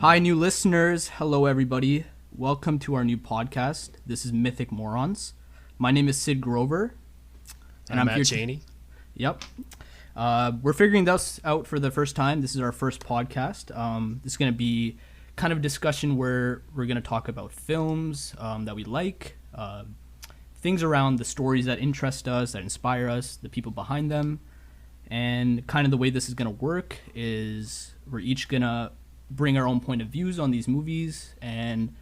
Hi, new listeners. Hello, everybody. Welcome to our new podcast. This is Mythic Morons. My name is Sid Grover. And I'm Matt Cheney. Yep. We're figuring this out for the first time. This is our first podcast. This is going to be kind of a discussion where we're going to talk about films that we like, things around the stories that interest us, that inspire us, the people behind them. And kind of the way this is going to work is we're each going to bring our own point of views on these movies, and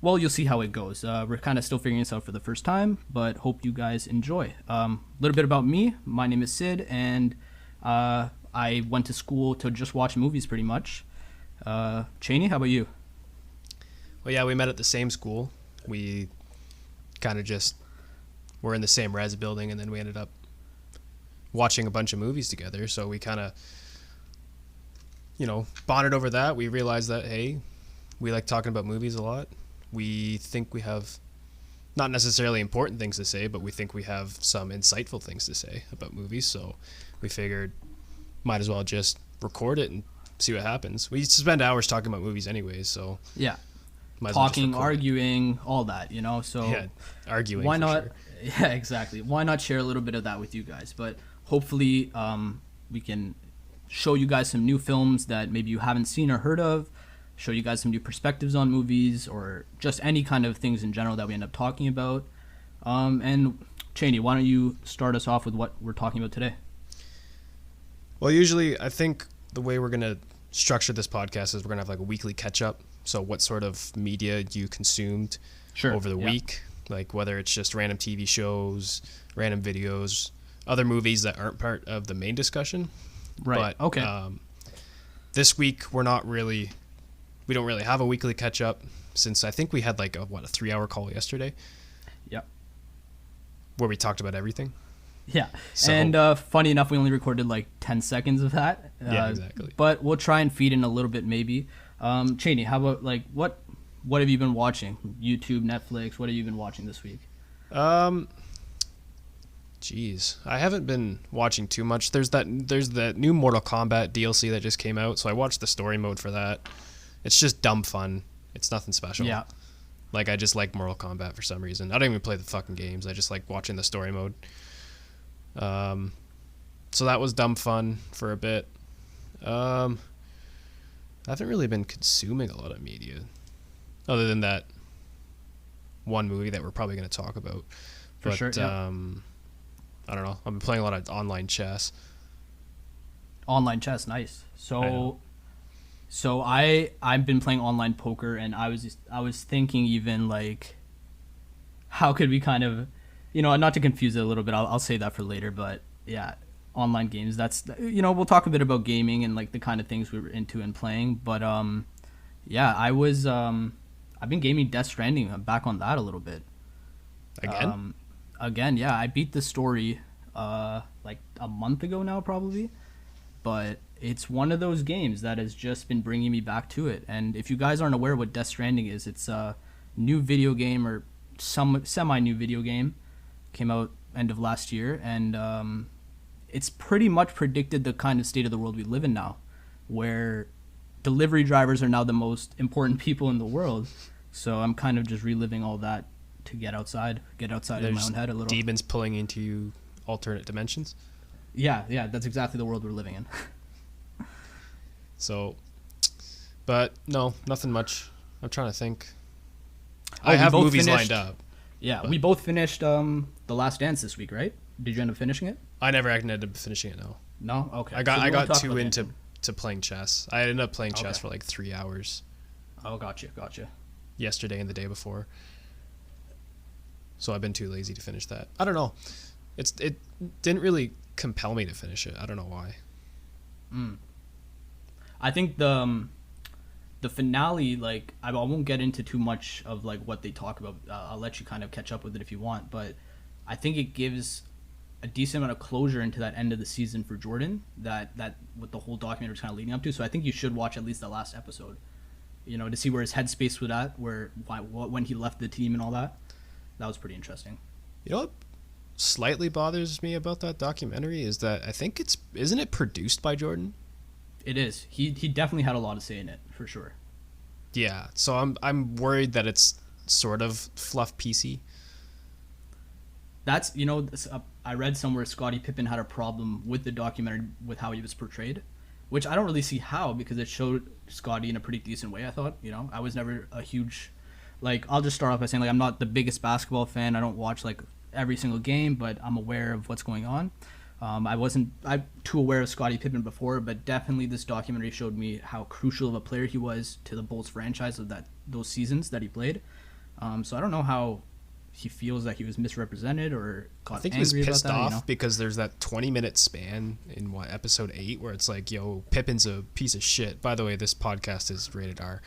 well, you'll see how it goes. We're kind of still figuring this out for the first time, but hope you guys enjoy. A little bit about me. My name is Sid, and I went to school to just watch movies pretty much. Cheney, how about you? Well, yeah, we met at the same school. We kind of just were in the same res building, and then we ended up watching a bunch of movies together. So we kind of, bonded over that. We realized that, hey, we like talking about movies a lot. We think we have not necessarily important things to say, but we think we have some insightful things to say about movies. So we figured might as well just record it and see what happens. We spend hours talking about movies anyways, so yeah, might talking, arguing, all that, So yeah, arguing. Why not? Sure. Yeah, exactly. Why not share a little bit of that with you guys? But hopefully, we can show you guys some new films that maybe you haven't seen or heard of. Show you guys some new perspectives on movies, or just any kind of things in general that we end up talking about. And Cheney, why don't you start us off with what we're talking about today? Well, usually I think the way we're going to structure this podcast is we're going to have like a weekly catch up. So what sort of media you consumed over the week, like whether it's just random TV shows, random videos, other movies that aren't part of the main discussion. Right. But, okay. This week we don't really have a weekly catch up, since I think we had like a 3-hour call yesterday. Yep. Where we talked about everything. Yeah. So, and funny enough, we only recorded like 10 seconds of that. Yeah, exactly. But we'll try and feed in a little bit maybe. Cheney, how about like what have you been watching? YouTube, Netflix, what have you been watching this week? Jeez, I haven't been watching too much. There's that new Mortal Kombat DLC that just came out, so I watched the story mode for that. It's just dumb fun. It's nothing special. Yeah. Like, I just like Mortal Kombat for some reason. I don't even play the fucking games. I just like watching the story mode. So that was dumb fun for a bit. I haven't really been consuming a lot of media, other than that one movie that we're probably going to talk about. For sure, yeah. I don't know. I've been playing a lot of online chess. Online chess, nice. So I've been playing online poker, and I was thinking even like, how could we kind of, not to confuse it a little bit. I'll say that for later, but yeah, online games. That's we'll talk a bit about gaming and like the kind of things we were into and playing. But yeah, I've been gaming Death Stranding. I'm back on that a little bit. Again, yeah, I beat the story like a month ago now probably, but it's one of those games that has just been bringing me back to it. And if you guys aren't aware what Death Stranding is, it's a new video game, or some semi-new video game. Came out end of last year, and it's pretty much predicted the kind of state of the world we live in now, where delivery drivers are now the most important people in the world. So I'm kind of just reliving all that to get outside of my own head a little. Demons pulling into you alternate dimensions. Yeah, that's exactly the world we're living in. So, but no, nothing much. I'm trying to think. I have movies lined up. Yeah, we both finished The Last Dance this week, right? Did you end up finishing it? I never ended up finishing it, no. No? Okay. I got too into playing chess. I ended up playing chess for like 3 hours. Oh, gotcha. Yesterday and the day before. So I've been too lazy to finish that. I don't know. It didn't really compel me to finish it. I don't know why. I think the finale, like, I won't get into too much of like what they talk about. I'll let you kind of catch up with it if you want, but I think it gives a decent amount of closure into that end of the season for Jordan that what the whole documentary was kind of leading up to. So I think you should watch at least the last episode, to see where his headspace was at, when he left the team and all that. That was pretty interesting. You know what slightly bothers me about that documentary is that I think isn't it produced by Jordan? It is. He definitely had a lot to say in it, for sure. Yeah, so I'm worried that it's sort of fluff PC. That's I read somewhere Scottie Pippen had a problem with the documentary with how he was portrayed, which I don't really see how, because it showed Scottie in a pretty decent way. I thought, I was never a huge, like, I'll just start off by saying, like, I'm not the biggest basketball fan. I don't watch like every single game, but I'm aware of what's going on. I'm too aware of Scottie Pippen before, but definitely this documentary showed me how crucial of a player he was to the Bulls franchise of those seasons that he played. So I don't know how he feels that he was misrepresented or got I think he angry was pissed about that, off because there's that 20-minute span in episode 8 where it's like, yo, Pippen's a piece of shit. By the way, this podcast is rated R.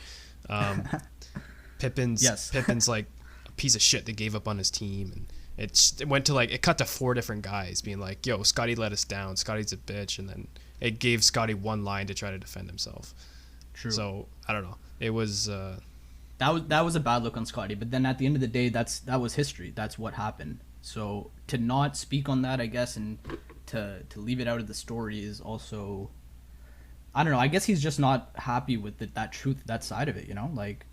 Pippen's like a piece of shit that gave up on his team, and it cut to 4 different guys being like, yo, Scottie let us down, Scottie's a bitch, and then it gave Scottie one line to try to defend himself. True. So I don't know, it was that was a bad look on Scottie, but then at the end of the day, that was history. That's what happened. So to not speak on that, I guess, and to leave it out of the story is also, I don't know, I guess he's just not happy with that truth, that side of it, like,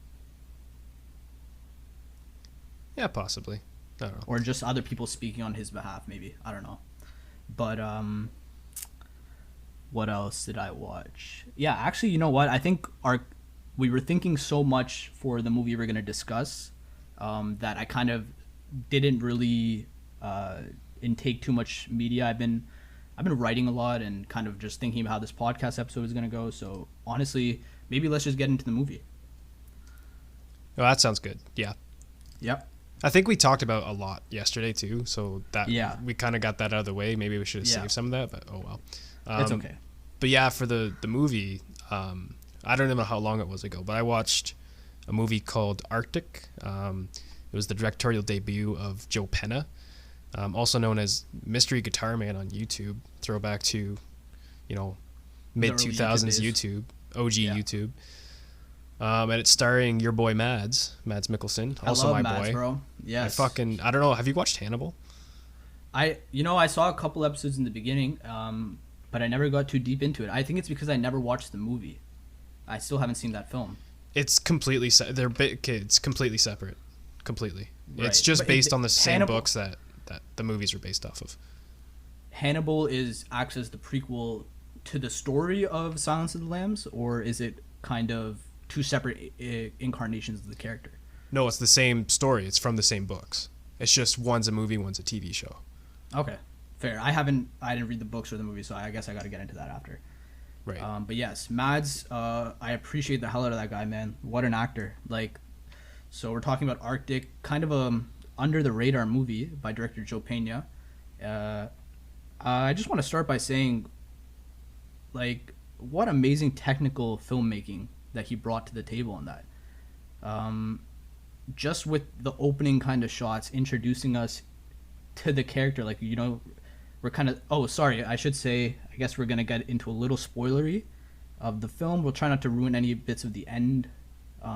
yeah, possibly. I don't know. Or just other people speaking on his behalf, maybe. I don't know. But what else did I watch? Yeah, actually, you know what? I think we were thinking so much for the movie we're going to discuss that I kind of didn't really intake too much media. I've been writing a lot and kind of just thinking about how this podcast episode is going to go. So honestly, maybe let's just get into the movie. Oh, that sounds good. Yeah. Yep. I think we talked about a lot yesterday too, so that we kind of got that out of the way. Maybe we should have saved some of that, but oh well. It's okay. But yeah, for the movie, I don't know how long it was ago, but I watched a movie called Arctic. It was the directorial debut of Joe Penna, also known as Mystery Guitar Man on YouTube. Throwback to, mid 2000s YouTube, OG YouTube. And it's starring your boy Mads Mikkelsen, also my Mads, boy. Bro. Yes. I don't know. Have you watched Hannibal? I saw a couple episodes in the beginning, but I never got too deep into it. I think it's because I never watched the movie. I still haven't seen that film. It's completely they're kids, completely separate, completely. Right. It's just based on the same books that the movies are based off of. Hannibal acts as the prequel to the story of Silence of the Lambs, or is it kind of two separate incarnations of the character? No, it's the same story. It's from the same books. It's just one's a movie, one's a TV show. Okay, fair. I didn't read the books or the movie, so I guess I got to get into that after. Right. But yes, Mads, I appreciate the hell out of that guy, man. What an actor. Like, so we're talking about Arctic, kind of a under the radar movie by director Joe Penna. I just want to start by saying, like, what amazing technical filmmaking that he brought to the table on that. Just with the opening kind of shots introducing us to the character, like, we're kind of, I should say, I guess we're going to get into a little spoilery of the film. We'll try not to ruin any bits of the end.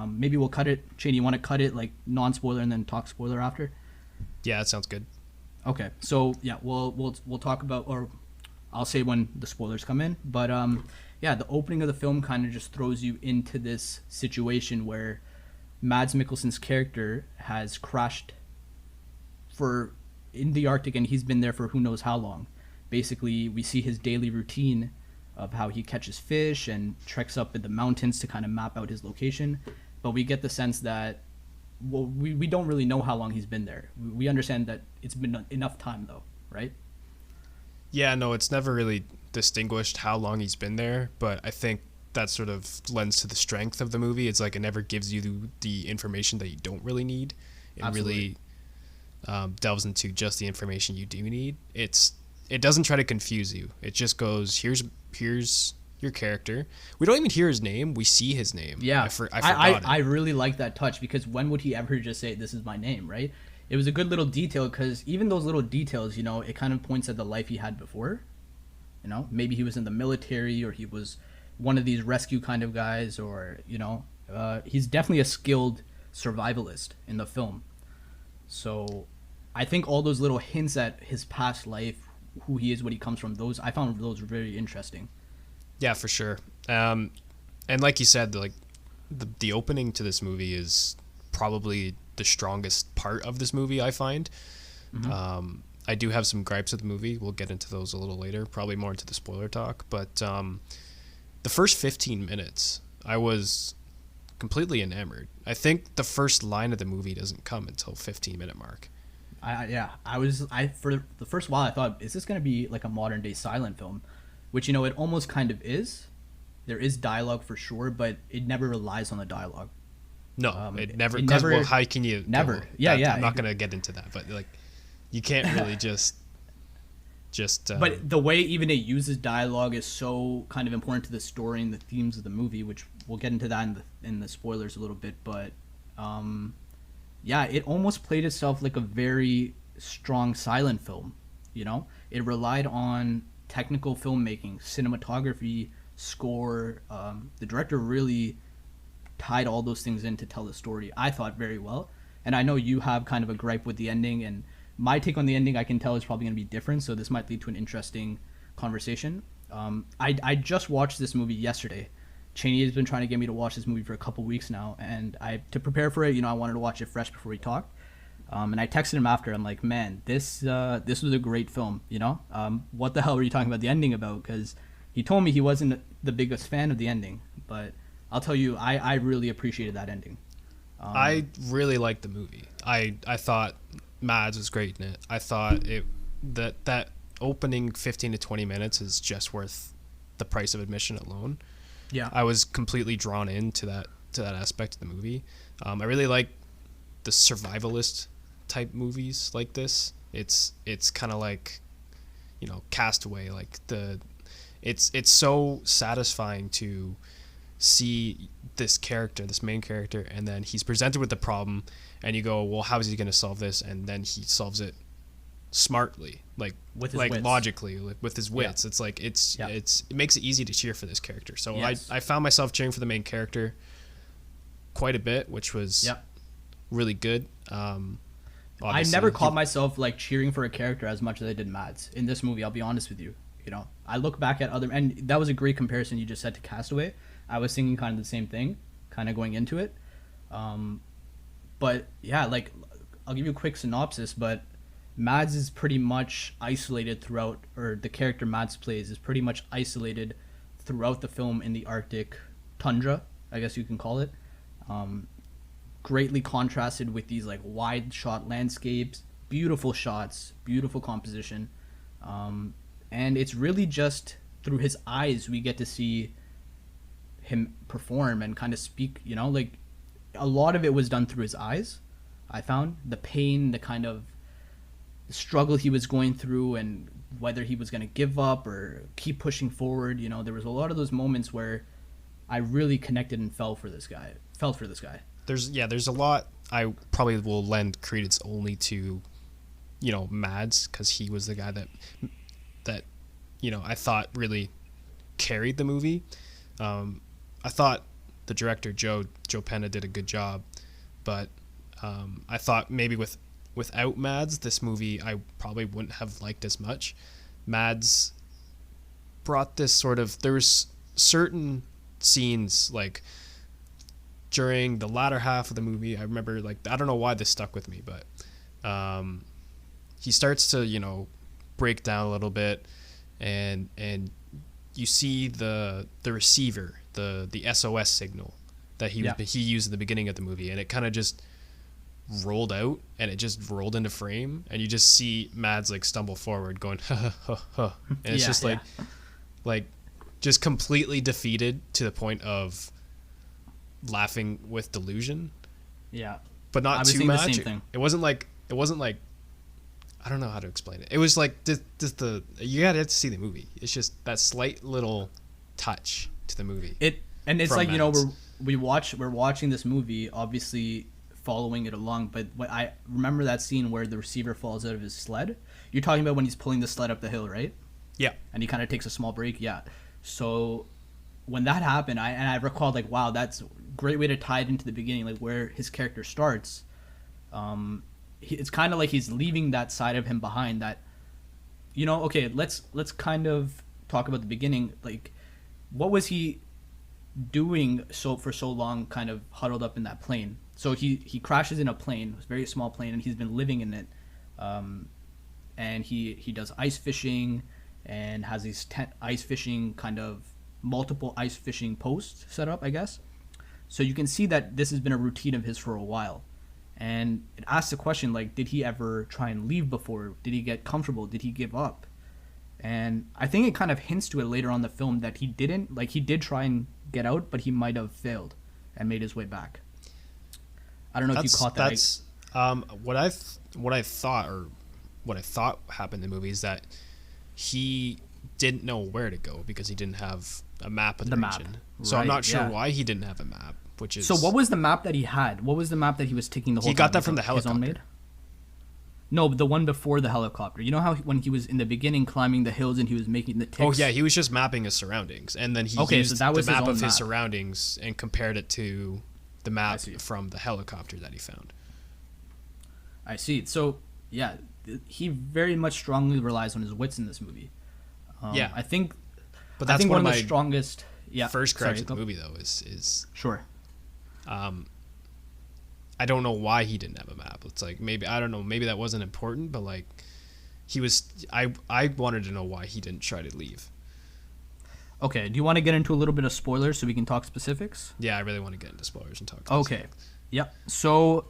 Maybe we'll cut it. Cheney, you want to cut it like non-spoiler and then talk spoiler after? Yeah, that sounds good. Okay, so yeah, we'll talk about, or I'll say when the spoilers come in. But yeah, the opening of the film kind of just throws you into this situation where Mads Mikkelsen's character has crashed in the Arctic, and he's been there for who knows how long. Basically, we see his daily routine of how he catches fish and treks up in the mountains to kind of map out his location. But we get the sense that, well, we don't really know how long he's been there. We understand that it's been enough time, though, right? Yeah, no, it's never really distinguished how long he's been there, but I think that sort of lends to the strength of the movie. It's like it never gives you the information that you don't really need. It Absolutely. really delves into just the information you do need. It doesn't try to confuse you. It just goes, here's your character. We don't even hear his name. We see his name. Yeah. I forgot it. I really like that touch, because when would he ever just say, this is my name, right? It was a good little detail, because even those little details, it kind of points at the life he had before. Maybe he was in the military, or he was one of these rescue kind of guys, or, he's definitely a skilled survivalist in the film. So I think all those little hints at his past life, who he is, what he comes from, I found those very interesting. Yeah, for sure. And like you said, like, the opening to this movie is probably the strongest part of this movie, I find. I do have some gripes with the movie. We'll get into those a little later, probably more into the spoiler talk. But the first 15 minutes, I was completely enamored. I think the first line of the movie doesn't come until 15-minute mark. I for the first while I thought, is this going to be like a modern day silent film? Which, you know, it almost kind of is. There is dialogue for sure, but it never relies on the dialogue. No, it never. Because well, how can you? Never. Go, yeah, that, yeah. I'm not going to get into that, but like, you can't really just. But the way even it uses dialogue is so kind of important to the story and the themes of the movie, which we'll get into that in the spoilers a little bit. But yeah, it almost played itself like a very strong silent film. You know, it relied on technical filmmaking, cinematography, score. The director really tied all those things in to tell the story, I thought, very well. And I know you have kind of a gripe with the ending, and my take on the ending, I can tell, is probably going to be different, so this might lead to an interesting conversation. I just watched this movie yesterday. Cheney has been trying to get me to watch this movie for a couple weeks now, and to prepare for it, you know, I wanted to watch it fresh before we talked. And I texted him after. I'm like, man, this was a great film, you know? What the hell were you talking about the ending about? Because he told me he wasn't the biggest fan of the ending, but I'll tell you, I really appreciated that ending. I really liked the movie. I thought Mads was great in it. I thought that opening 15 to 20 minutes is just worth the price of admission alone. Yeah, I was completely drawn into that aspect of the movie. I really like the survivalist type movies like this. It's kind of like, you know, Castaway. Like it's so satisfying to see this main character, and then he's presented with the problem, and you go, well, how is he going to solve this? And then he solves it smartly, like wits. Logically, like with his wits. Yeah. It's like it makes it easy to cheer for this character. So yes. I found myself cheering for the main character quite a bit, which was really good. I never caught myself like cheering for a character as much as I did Mads in this movie. I'll be honest with you. You know, I look back at and that was a great comparison you just said to Castaway. I was thinking kind of the same thing, kind of going into it. But yeah, like, I'll give you a quick synopsis, but Mads is pretty much isolated throughout, or the character Mads plays is pretty much isolated throughout the film in the Arctic tundra, I guess you can call it. Greatly contrasted with these like wide shot landscapes, beautiful shots, beautiful composition. And it's really just through his eyes we get to see him perform and kind of speak, you know, like a lot of it was done through his eyes. I found the pain, the kind of struggle he was going through, and whether he was going to give up or keep pushing forward. You know, there was a lot of those moments where I really connected and felt for this guy. There's a lot I probably will lend credence only to, you know, Mads, because he was the guy that you know, I thought really carried the movie. I thought the director Joe Penna did a good job, but I thought maybe without Mads, this movie I probably wouldn't have liked as much. Mads brought this sort of, there was certain scenes like during the latter half of the movie, I remember, like, I don't know why this stuck with me, but he starts to, you know, break down a little bit, and you see the receiver, the SOS signal that he used at the beginning of the movie, and it kind of just rolled out, and it just rolled into frame, and you just see Mads like stumble forward going ha ha ha ha, and it's just like just completely defeated to the point of laughing with delusion. Yeah, but not too much. It wasn't like I don't know how to explain it. It was like just you gotta see the movie. It's just that slight little touch to the movie. It's like Mads. You know, we're watching this movie, obviously following it along, but what I remember that scene where the receiver falls out of his sled. You're talking about when he's pulling the sled up the hill, right? Yeah. And he kind of takes a small break. Yeah. So when that happened, I recalled, like, wow, that's a great way to tie it into the beginning, like where his character starts. It's kind of like he's leaving that side of him behind. That, you know, okay, let's kind of talk about the beginning. Like, what was he doing so for so long, kind of huddled up in that plane. So he crashes in a plane, a very small plane, and he's been living in it. And he does ice fishing and has these ice fishing kind of multiple ice fishing posts set up, I guess. So you can see that this has been a routine of his for a while. And it asks the question, like, did he ever try and leave before? Did he get comfortable? Did he give up? And I think it kind of hints to it later on in the film that he didn't. Like, he did try and get out, but he might have failed and made his way back. I don't know if you caught that. That's what I thought happened in the movie is that he didn't know where to go because he didn't have a map of the region. So I'm not sure why he didn't have a map. So what was the map that he had? What was the map that he was taking the whole time? He got that from the helicopter. His own made? No, the one before the helicopter. You know how when he was in the beginning climbing the hills and he was making the ticks? Oh, yeah, he was just mapping his surroundings. And then he used the map of his surroundings and compared it to the map from the helicopter that he found. I see. So, yeah, he very much strongly relies on his wits in this movie. Yeah. I think but that's one of the strongest... first gripes of the movie, though, is... Sure. I don't know why he didn't have a map. It's like maybe that wasn't important, but like I wanted to know why he didn't try to leave. Okay, do you want to get into a little bit of spoilers so we can talk specifics? Yeah, I really want to get into spoilers and talk specifics. Okay. Yep. So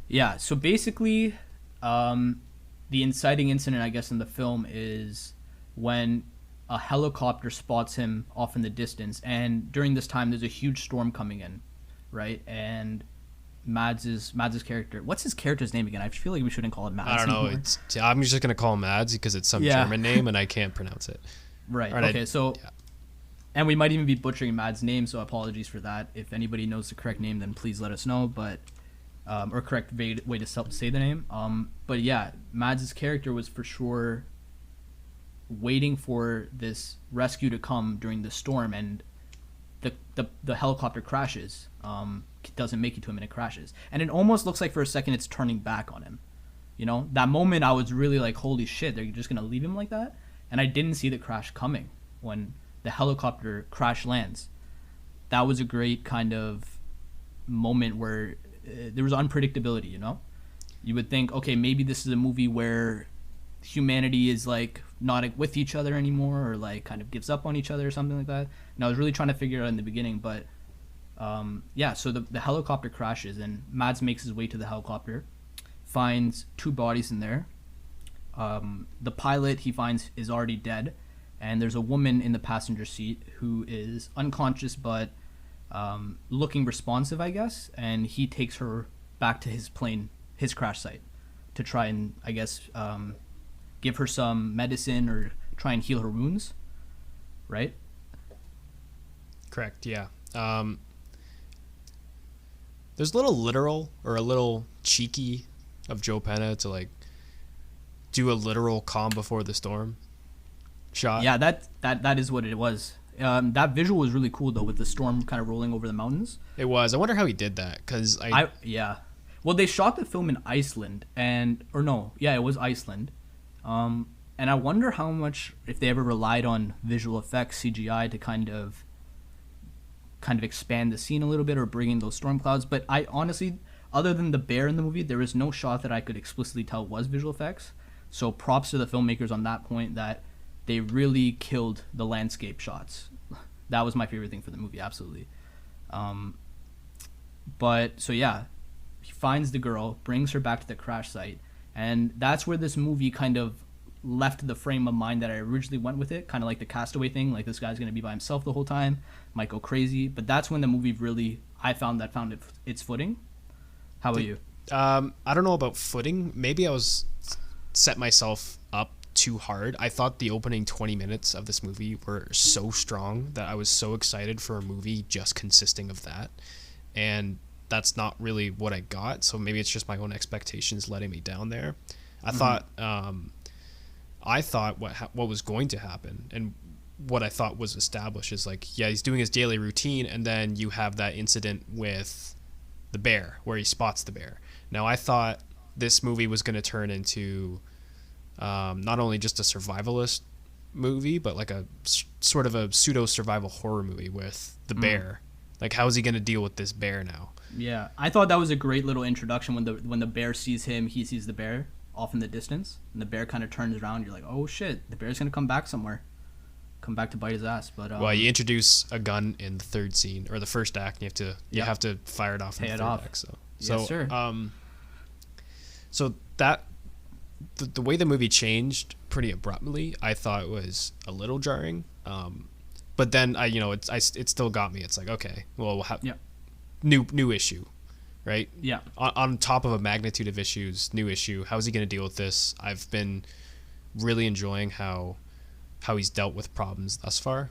basically the inciting incident, I guess, in the film is when a helicopter spots him off in the distance, and during this time there's a huge storm coming in, right? And Mads's character. What's his character's name again? I feel like we shouldn't call it Mads. I don't know. I'm just gonna call him Mads because it's some German name and I can't pronounce it. Right. Okay. And we might even be butchering Mads' name, so apologies for that. If anybody knows the correct name, then please let us know. But or correct way to say the name. But yeah, Mads' character was for sure waiting for this rescue to come during the storm, and the helicopter crashes. Doesn't make it to him and it crashes, and it almost looks like for a second it's turning back on him. You know, that moment I was really like, holy shit, they're just gonna leave him like that. And I didn't see the crash coming when the helicopter crash lands. That was a great kind of moment where there was unpredictability. You know, you would think, okay, maybe this is a movie where humanity is like not with each other anymore, or like kind of gives up on each other or something like that. And I was really trying to figure it out in the beginning, but so the helicopter crashes and Mads makes his way to the helicopter, finds two bodies in there. The pilot he finds is already dead, and there's a woman in the passenger seat who is unconscious but looking responsive, I guess, and he takes her back to his plane, his crash site, to try and, I guess, give her some medicine or try and heal her wounds, right? Correct, yeah. There's a little literal or a little cheeky of Joe Penna to like do a literal calm before the storm shot. Yeah, that is what it was. That visual was really cool though, with the storm kind of rolling over the mountains. It was. I wonder how he did that because Well, they shot the film in Iceland, it was Iceland. And I wonder how much, if they ever relied on visual effects, CGI, to kind of expand the scene a little bit or bring in those storm clouds. But I honestly, other than the bear in the movie, there was no shot that I could explicitly tell was visual effects. So props to the filmmakers on that point, that they really killed the landscape shots. That was my favorite thing for the movie, absolutely. He finds the girl, brings her back to the crash site, and that's where this movie kind of left the frame of mind that I originally went with it, kind of like the Castaway thing, like this guy's going to be by himself the whole time, might go crazy. But that's when the movie really, I found its footing. How about you? I don't know about footing. Maybe I was set myself up too hard. I thought the opening 20 minutes of this movie were so strong that I was so excited for a movie just consisting of that. And that's not really what I got. So maybe it's just my own expectations letting me down there. I thought what was going to happen and what I thought was established is like, yeah, he's doing his daily routine, and then you have that incident with the bear where he spots the bear. Now, I thought this movie was going to turn into not only just a survivalist movie, but like a sort of a pseudo survival horror movie with the bear Like, how is he going to deal with this bear now? Yeah, I thought that was a great little introduction when the bear sees him, he sees the bear off in the distance, and the bear kind of turns around. You're like, oh shit, the bear's gonna come back somewhere, come back to bite his ass. But Well, you introduce a gun in the third scene or the first act, and you have to fire it off in the third act. So yes, sir. So that the way the movie changed pretty abruptly, I thought was a little jarring. But then it still got me. It's like, okay, well, we'll have new issue, right? Yeah. On top of a magnitude of issues, new issue. How is he going to deal with this? I've been really enjoying how he's dealt with problems thus far.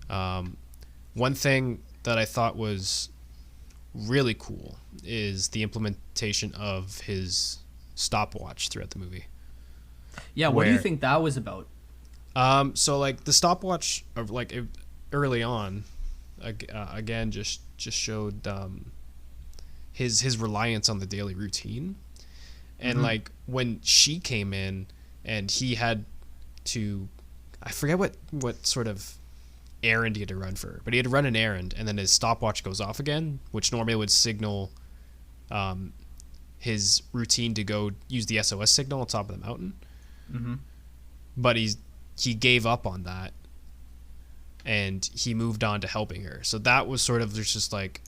One thing that I thought was really cool is the implementation of his stopwatch throughout the movie. Yeah, what do you think that was about? So like the stopwatch of like early on, again just showed his reliance on the daily routine, and like when she came in and he had to, I forget what sort of errand he had to run for her, but he had to run an errand, and then his stopwatch goes off again, which normally would signal his routine to go use the SOS signal on top of the mountain. But he gave up on that, and he moved on to helping her. So that was sort of just like,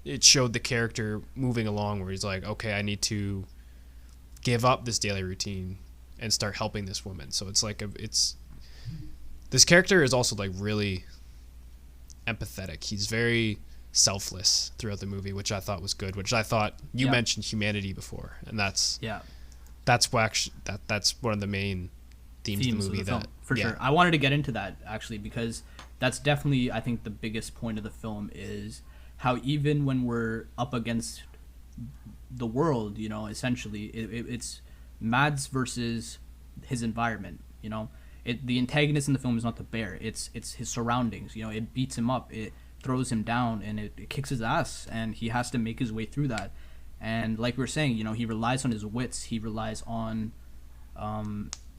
it showed the character moving along where he's like, okay, I need to give up this daily routine and start helping this woman. So it's like this character is also like really empathetic. He's very selfless throughout the movie, which I thought was good, which I thought you mentioned humanity before, and that's one of the main themes of the movie. For sure. I wanted to get into that actually, because that's definitely, I think, the biggest point of the film is how even when we're up against the world, essentially it's Mads versus his environment. The antagonist in the film is not the bear, it's his surroundings. It beats him up, it throws him down, and it kicks his ass, and he has to make his way through that. And like we were saying, he relies on his wits, he relies on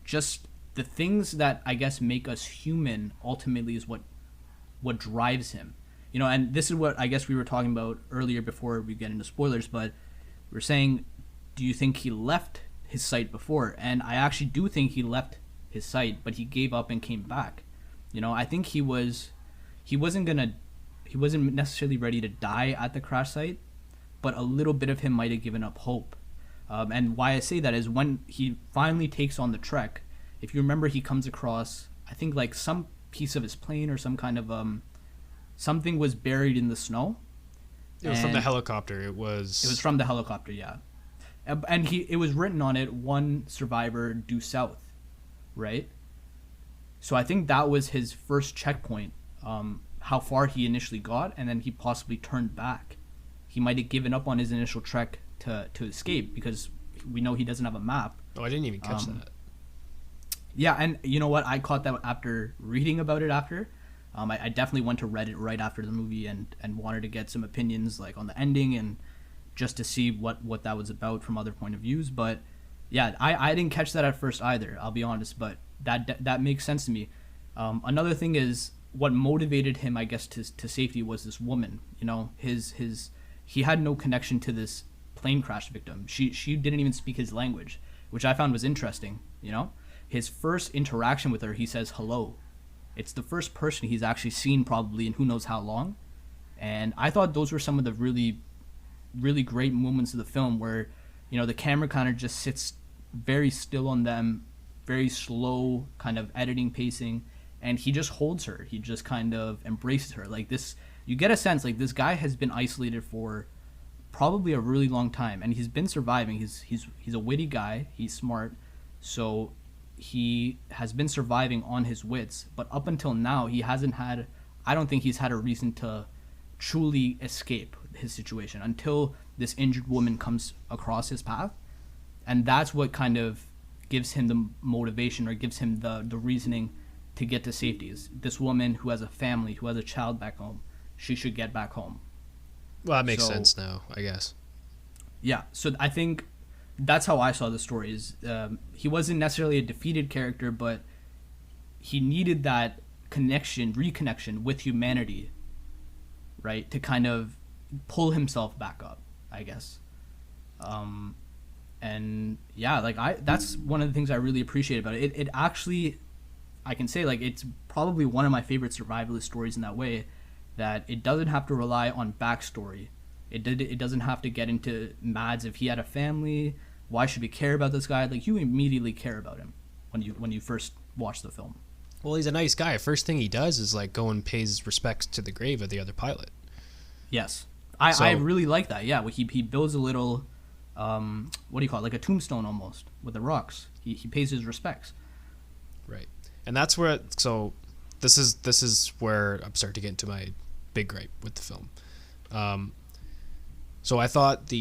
just the things that I guess make us human ultimately is what drives him. And this is what I guess we were talking about earlier before we get into spoilers, but we were saying, do you think he left his site before? And I actually do think he left his site, but he gave up and came back. I think he wasn't necessarily ready to die at the crash site, but a little bit of him might have given up hope. And why I say that is when he finally takes on the trek, if you remember, he comes across, I think, like some piece of his plane or some kind of something was buried in the snow. It was from the helicopter. It was from the helicopter, yeah. And it was written on it, one survivor due south, right? So I think that was his first checkpoint, how far he initially got, and then he possibly turned back. He might have given up on his initial trek to escape, because we know he doesn't have a map. Oh, I didn't even catch that. Yeah, and you know what? I caught that after reading about it after. I definitely went to Reddit right after the movie and wanted to get some opinions like on the ending and just to see what that was about from other point of views. But yeah, I didn't catch that at first either, I'll be honest, but that makes sense to me. Another thing is what motivated him, I guess, to safety was this woman. He had no connection to this plane crash victim. She didn't even speak his language, which I found was interesting. His first interaction with her, he says hello. It's the first person he's actually seen probably in who knows how long. And I thought those were some of the really, really great moments of the film where, the camera kind of just sits very still on them, very slow kind of editing pacing, and he just holds her. He just kind of embraces her. Like this, you get a sense like this guy has been isolated for probably a really long time, and he's been surviving. He's a witty guy. He's smart. So he has been surviving on his wits, but up until now I don't think he's had a reason to truly escape his situation until this injured woman comes across his path. And that's what kind of gives him the motivation, or gives him the reasoning to get to safety. Is this woman who has a family, who has a child back home, she should get back home. Well, that makes sense now, I guess. Yeah, so I think that's how I saw the story. Is he wasn't necessarily a defeated character, but he needed that reconnection with humanity, right, to kind of pull himself back up, I guess. And yeah, like that's one of the things I really appreciate about it. It actually, I can say, like, it's probably one of my favorite survivalist stories in that way, that it doesn't have to rely on backstory. It doesn't have to get into Mads, if he had a family, why should we care about this guy? Like, you immediately care about him when you first watch the film. Well, he's a nice guy. First thing he does is like go and pays his respects to the grave of the other pilot. Yes, I really like that. Yeah, he builds a little, what do you call it, like a tombstone almost with the rocks. He pays his respects. Right, and that's where. So this is where I'm starting to get into my big gripe with the film. So I thought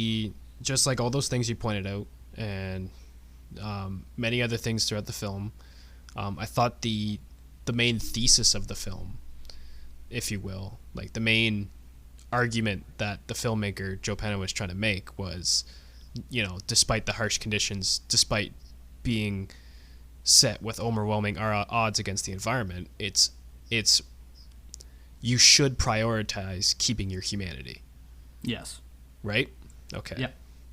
just like all those things you pointed out, and many other things throughout the film, I thought the main thesis of the film, if you will, like the main argument that the filmmaker Joe Penna was trying to make was, despite the harsh conditions, despite being set with overwhelming odds against the environment, it's you should prioritize keeping your humanity. Yes. Right? Okay. Yeah.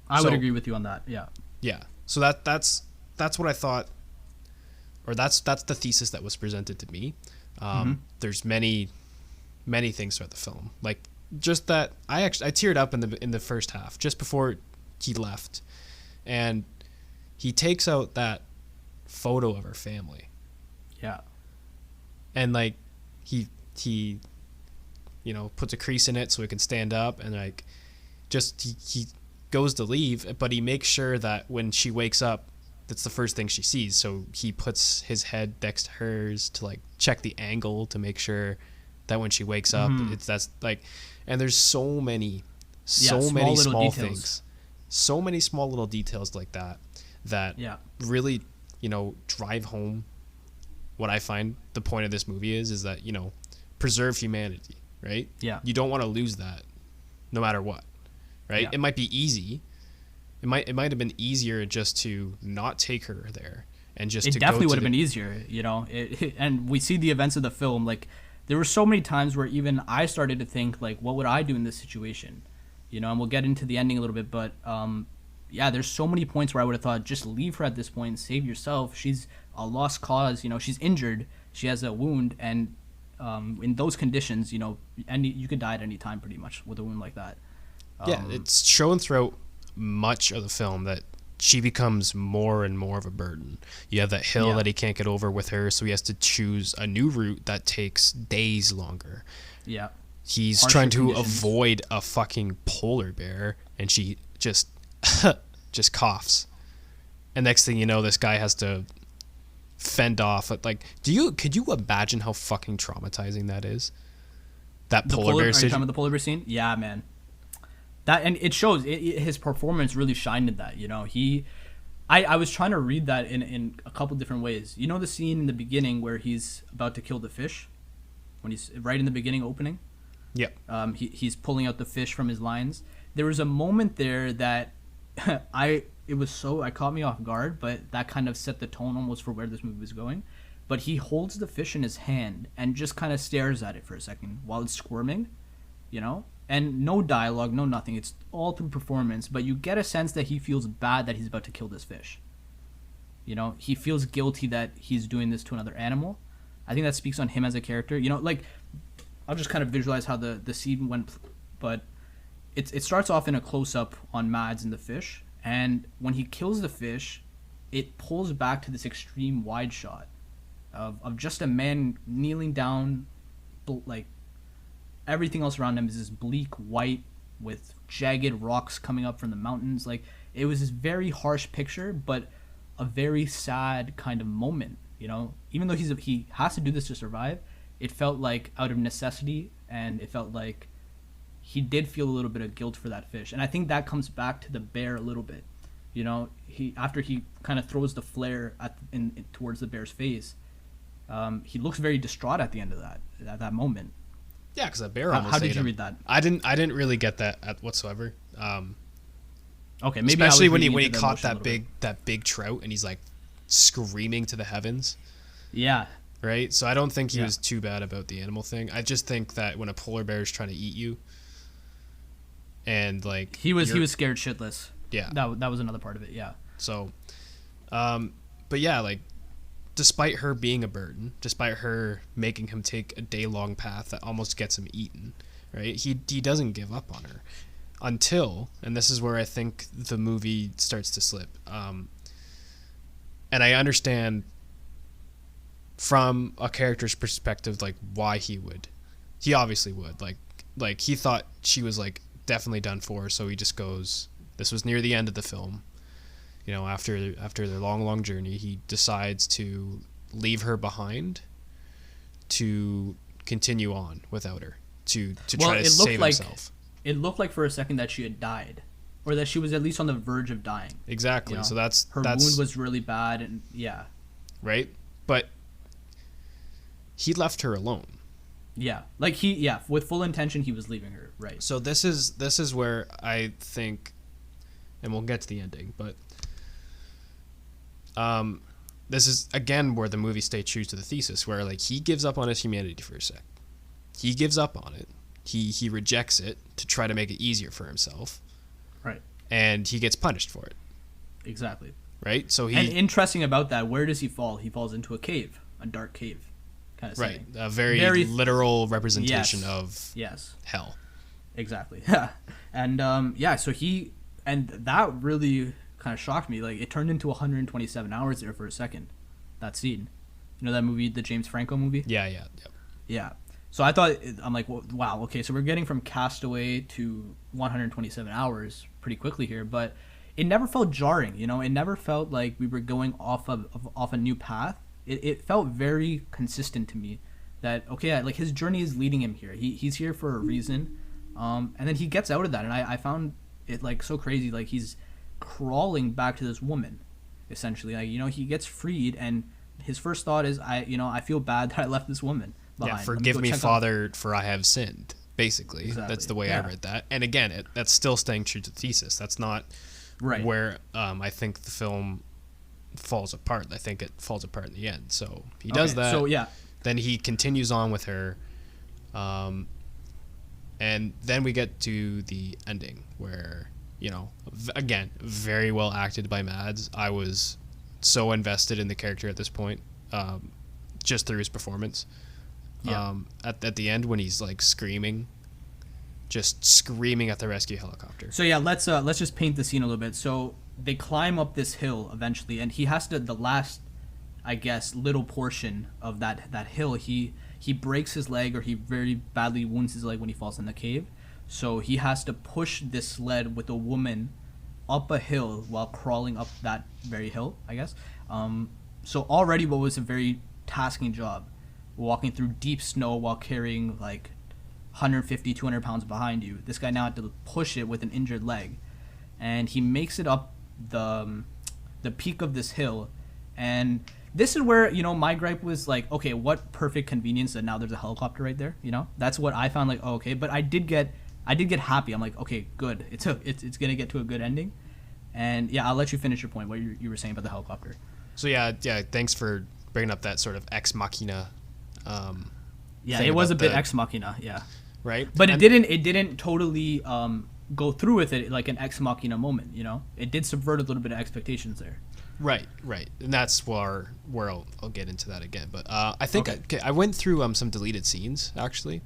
I would agree with you on that. Yeah. Yeah. So that's what I thought, or that's the thesis that was presented to me. There's many things throughout the film, like just that I teared up in the first half just before he left, and he takes out that photo of her family. Yeah. And like he puts a crease in it so it can stand up, and like just he goes to leave, but he makes sure that when she wakes up, that's the first thing she sees. So he puts his head next to hers to like check the angle to make sure that when she wakes up, that's like, and there's so many small things, so many small little details like that really, drive home what I find the point of this movie is that, preserve humanity, right? Yeah. You don't want to lose that no matter what, right? Yeah. It might be easy. It might have been easier just to not take her there and just to definitely go would have been easier, and we see the events of the film. Like, there were so many times where even I started to think, like, what would I do in this situation? And we'll get into the ending a little bit, but yeah, there's so many points where I would have thought, just leave her at this point, save yourself. She's a lost cause, she's injured, she has a wound, and in those conditions, you could die at any time pretty much with a wound like that. Yeah, it's shown throughout much of the film that she becomes more and more of a burden. You have that hill that he can't get over with her, so he has to choose a new route that takes days longer. Yeah. He's trying to avoid a fucking polar bear, and she just coughs. And next thing you know, this guy has to fend off. Like, could you imagine how fucking traumatizing that is? That polar bear scene. Are you situation. talking about the polar bear scene? Yeah, man. That, and it shows his performance really shined in that. I was trying to read that in a couple different ways. The scene in the beginning where he's about to kill the fish, when he's right in the beginning opening. Yep. He's pulling out the fish from his lines. There was a moment there that I caught me off guard, but that kind of set the tone almost for where this movie was going. But he holds the fish in his hand and just kind of stares at it for a second while it's squirming, and no dialogue, no nothing. It's all through performance, but you get a sense that he feels bad that he's about to kill this fish. He feels guilty that he's doing this to another animal. I think that speaks on him as a character. Like, I'll just kind of visualize how the scene went, but it starts off in a close-up on Mads and the fish, and when he kills the fish, it pulls back to this extreme wide shot of just a man kneeling down, like, everything else around him is this bleak white with jagged rocks coming up from the mountains. Like, it was this very harsh picture, but a very sad kind of moment. Even though he has to do this to survive, it felt like out of necessity, and it felt like he did feel a little bit of guilt for that fish. And I think that comes back to the bear a little bit. After he kind of throws the flare towards the bear's face, he looks very distraught at the end of that moment. Yeah, because that bear almost ate him. How did you read that? I didn't really get that whatsoever. Okay, maybe especially when he caught that big trout and he's like screaming to the heavens. Yeah, right? So I don't think he was too bad about the animal thing. I just think that when a polar bear is trying to eat you, and like he was scared shitless. Yeah, that was another part of it. Yeah. So, but yeah, like despite her being a burden, despite her making him take a day-long path that almost gets him eaten, right? He doesn't give up on her until, and this is where I think the movie starts to slip. And I understand from a character's perspective, like why he obviously would, like he thought she was like definitely done for, so he just goes. This was near the end of the film. You know, after their long journey, he decides to leave her behind to continue on without her, to try to save himself. It looked like for a second that she had died, or that she was at least on the verge of dying. Exactly. You know? So her wound was really bad, and right. But he left her alone. Yeah, like with full intention, he was leaving her. Right. So this is where I think, and we'll get to the ending, but this is again where the movie stayed true to the thesis, where like he gives up on his humanity for a sec. He gives up on it. He rejects it to try to make it easier for himself. Right. And he gets punished for it. Exactly. Right? So and interesting about that, where does he fall? He falls into a cave, a dark cave kind of setting. Right. A very literal representation of hell. Exactly. And so and that really kind of shocked me. Like, it turned into 127 hours there for a second, that scene. You know that movie, the James Franco movie? Yeah. So I thought, I'm like, well, wow, okay, so we're getting from Castaway to 127 hours pretty quickly here, but it never felt jarring, you know? It never felt like we were going off a new path. It felt very consistent to me that, okay, like his journey is leading him here. He's here for a reason. And then he gets out of that, and I found it like so crazy. Like, he's crawling back to this woman, essentially. Like, you know, he gets freed, and his first thought is, I feel bad that I left this woman behind. Yeah, forgive me, Father, for I have sinned. Basically, exactly. That's the way I read that. And again, that's still staying true to the thesis. That's not where I think the film falls apart. I think it falls apart in the end. So he does that. So then he continues on with her. And then we get to the ending where, you know, again, very well acted by Mads. I was so invested in the character at this point, just through his performance. At the end when he's like just screaming at the rescue helicopter. So let's just paint the scene a little bit. So they climb up this hill eventually, and he has to, the last, I guess, little portion of that hill, he breaks his leg, or he very badly wounds his leg when he falls in the cave. So he has to push this sled with a woman up a hill while crawling up that very hill, I guess. So already what was a very tasking job, walking through deep snow while carrying like 150, 200 pounds behind you. This guy now had to push it with an injured leg. And he makes it up the peak of this hill. And this is where, you know, my gripe was like, okay, what perfect convenience that now there's a helicopter right there, you know? That's what I found, like, oh, okay. But I did get happy. I'm like, okay, good. It's going to get to a good ending. And I'll let you finish your point, what you were saying about the helicopter. So thanks for bringing up that sort of ex machina. It was a bit ex machina, right. But it didn't totally go through with it like an ex machina moment. You know, it did subvert a little bit of expectations there. Right, and that's where I'll get into that again. But I think I went through some deleted scenes actually,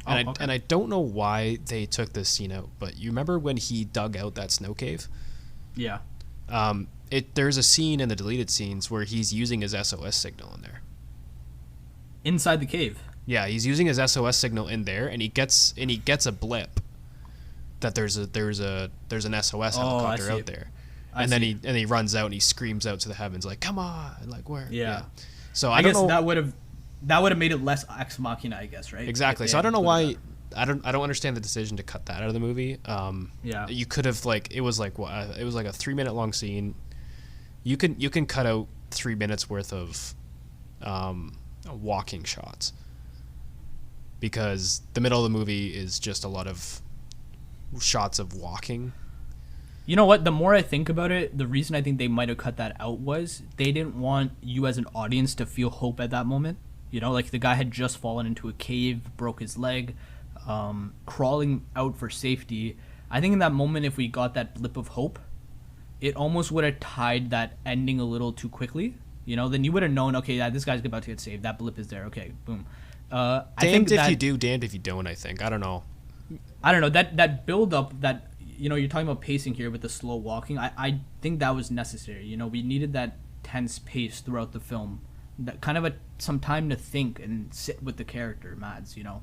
and I don't know why they took this scene out. But you remember when he dug out that snow cave? Yeah. There's a scene in the deleted scenes where he's using his SOS signal in there. Inside the cave. Yeah, he's using his SOS signal in there, and he gets a blip that there's an SOS helicopter out there, and then he runs out and he screams out to the heavens like, "Come on!" Like, where? Yeah. So I guess know, that would have made it less ex machina, I guess, right? Exactly. So I don't know why. I don't understand the decision to cut that out of the movie. You could have it was like a 3-minute long scene. You can cut out 3 minutes worth of walking shots, because the middle of the movie is just a lot of shots of walking, You know what? The more I think about it, the reason I think they might have cut that out was they didn't want you as an audience to feel hope at that moment. You know, like the guy had just fallen into a cave, broke his leg, crawling out for safety. I think in that moment, if we got that blip of hope, it almost would have tied that ending a little too quickly. You know, then you would have known, okay, yeah, this guy's about to get saved. That blip is there. Okay, boom. I think Damned if you do, damned if you don't. I think. I don't know. That build up, that, you know, you're talking about pacing here with the slow walking. I think that was necessary. You know, we needed that tense pace throughout the film, that kind of some time to think and sit with the character, Mads. You know,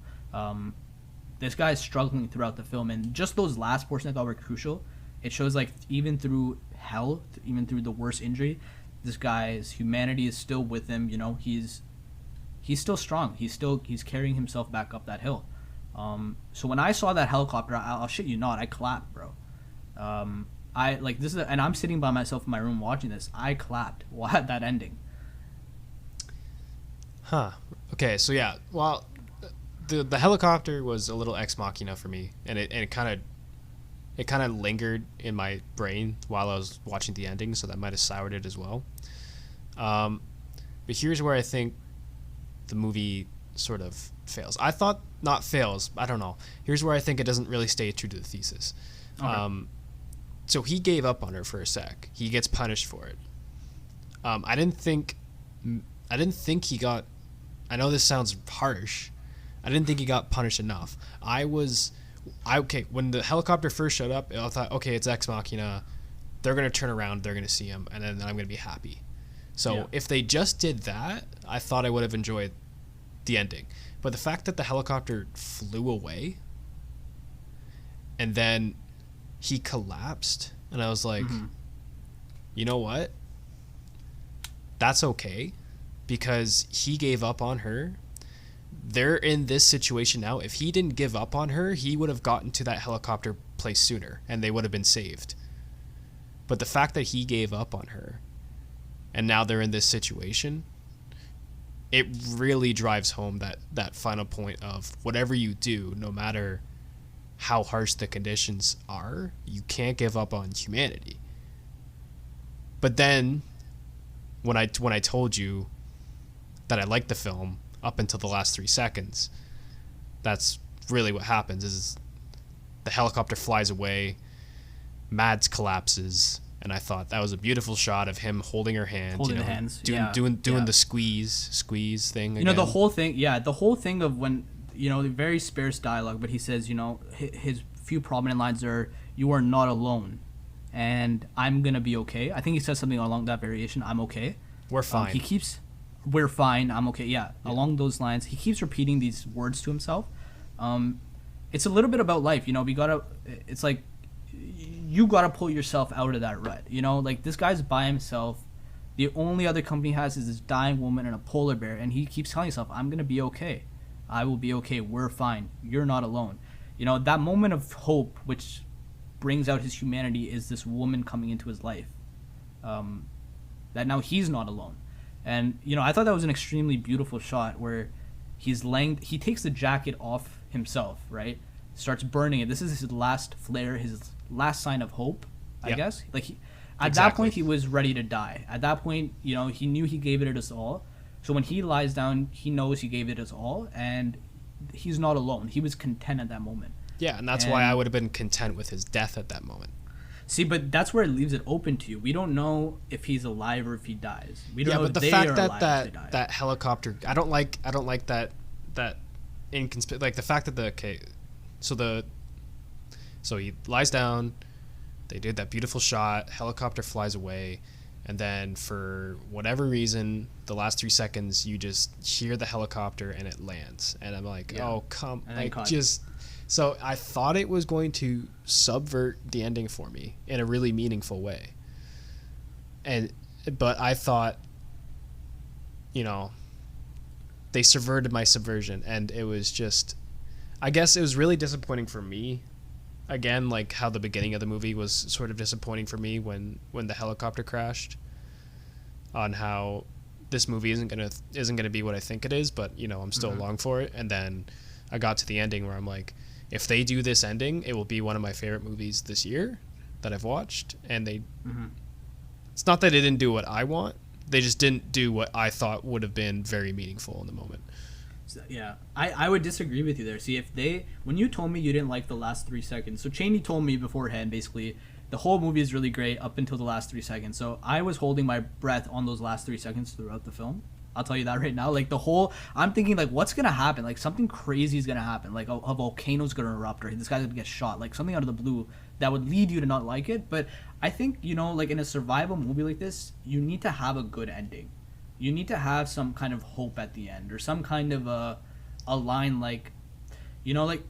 this guy is struggling throughout the film, and just those last portions I thought were crucial. It shows like even through hell, even through the worst injury, this guy's humanity is still with him. You know, he's still strong. He's carrying himself back up that hill. So when I saw that helicopter, I'll shit you not, I clapped, bro. I like this is, and I'm sitting by myself in my room watching this. I clapped at that ending. Huh. Okay. So yeah. Well, the helicopter was a little ex machina for me, and it kind of lingered in my brain while I was watching the ending, so that might have soured it as well. But here's where I think the movie sort of fails. I thought not fails. I don't know. Here's where I think it doesn't really stay true to the thesis. Okay. So he gave up on her for a sec. He gets punished for it. I didn't think he got. I know this sounds harsh. I didn't think he got punished enough. Okay, when the helicopter first showed up, I thought, okay, it's Ex Machina. They're going to turn around, they're going to see him, and then I'm going to be happy. So if they just did that, I thought I would have enjoyed the ending. But the fact that the helicopter flew away, and then he collapsed, and I was like, you know what? That's okay, because he gave up on her. They're in this situation now. If he didn't give up on her, he would have gotten to that helicopter place sooner, and they would have been saved. But the fact that he gave up on her, and now they're in this situation, it really drives home that final point of whatever you do, no matter how harsh the conditions are, you can't give up on humanity. But then, when I told you that I liked the film, up until the last 3 seconds, that's really what happens. Is the helicopter flies away, Mads collapses, and I thought that was a beautiful shot of him holding her hand, holding the hands, doing the squeeze thing. You know, the whole thing of when, you know, very sparse dialogue, but he says, you know, his few prominent lines are, "You are not alone," and "I'm gonna be okay." I think he says something along that variation. "I'm okay." We're fine. We're fine. I'm okay. Yeah, along those lines, he keeps repeating these words to himself. It's a little bit about life, you know. It's like you gotta pull yourself out of that rut, you know. Like, this guy's by himself. The only other company he has is this dying woman and a polar bear, and he keeps telling himself, "I'm gonna be okay. I will be okay. We're fine. You're not alone." You know, that moment of hope, which brings out his humanity, is this woman coming into his life. That now he's not alone. And, you know, I thought that was an extremely beautiful shot where he takes the jacket off himself, right? Starts burning it. This is his last flare, his last sign of hope, I guess. Like, at that point, he was ready to die. At that point, you know, he knew he gave it his all. So when he lies down, he knows he gave it his all, and he's not alone. He was content at that moment. Yeah, and that's why I would have been content with his death at that moment. See, but that's where it leaves it open to you. We don't know if he's alive or if he dies. We don't know but if the they fact are that alive if they die. that helicopter, I don't like that like the fact that so he lies down, they did that beautiful shot, helicopter flies away, and then for whatever reason, the last 3 seconds you just hear the helicopter and it lands, and I'm like, So I thought it was going to subvert the ending for me in a really meaningful way. But I thought, you know, they subverted my subversion, and it was just, I guess it was really disappointing for me. Again, like how the beginning of the movie was sort of disappointing for me when the helicopter crashed, on how this movie isn't gonna be what I think it is, but, you know, I'm still along for it. And then I got to the ending where I'm like, if they do this ending, it will be one of my favorite movies this year. that I've watched, and they. Mm-hmm. It's not that they didn't do what I want; they just didn't do what I thought would have been very meaningful in the moment. So, yeah, I would disagree with you there. See, when you told me you didn't like the last 3 seconds, so Cheney told me beforehand, basically, the whole movie is really great up until the last 3 seconds. So I was holding my breath on those last 3 seconds throughout the film. I'll tell you that right now. Like, I'm thinking, like, what's gonna happen? Like, something crazy is gonna happen. Like, a volcano's gonna erupt, or this guy's gonna get shot. Like, something out of the blue that would lead you to not like it. But I think, like, in a survival movie like this, you need to have a good ending. You need to have some kind of hope at the end, or some kind of a line, like, like,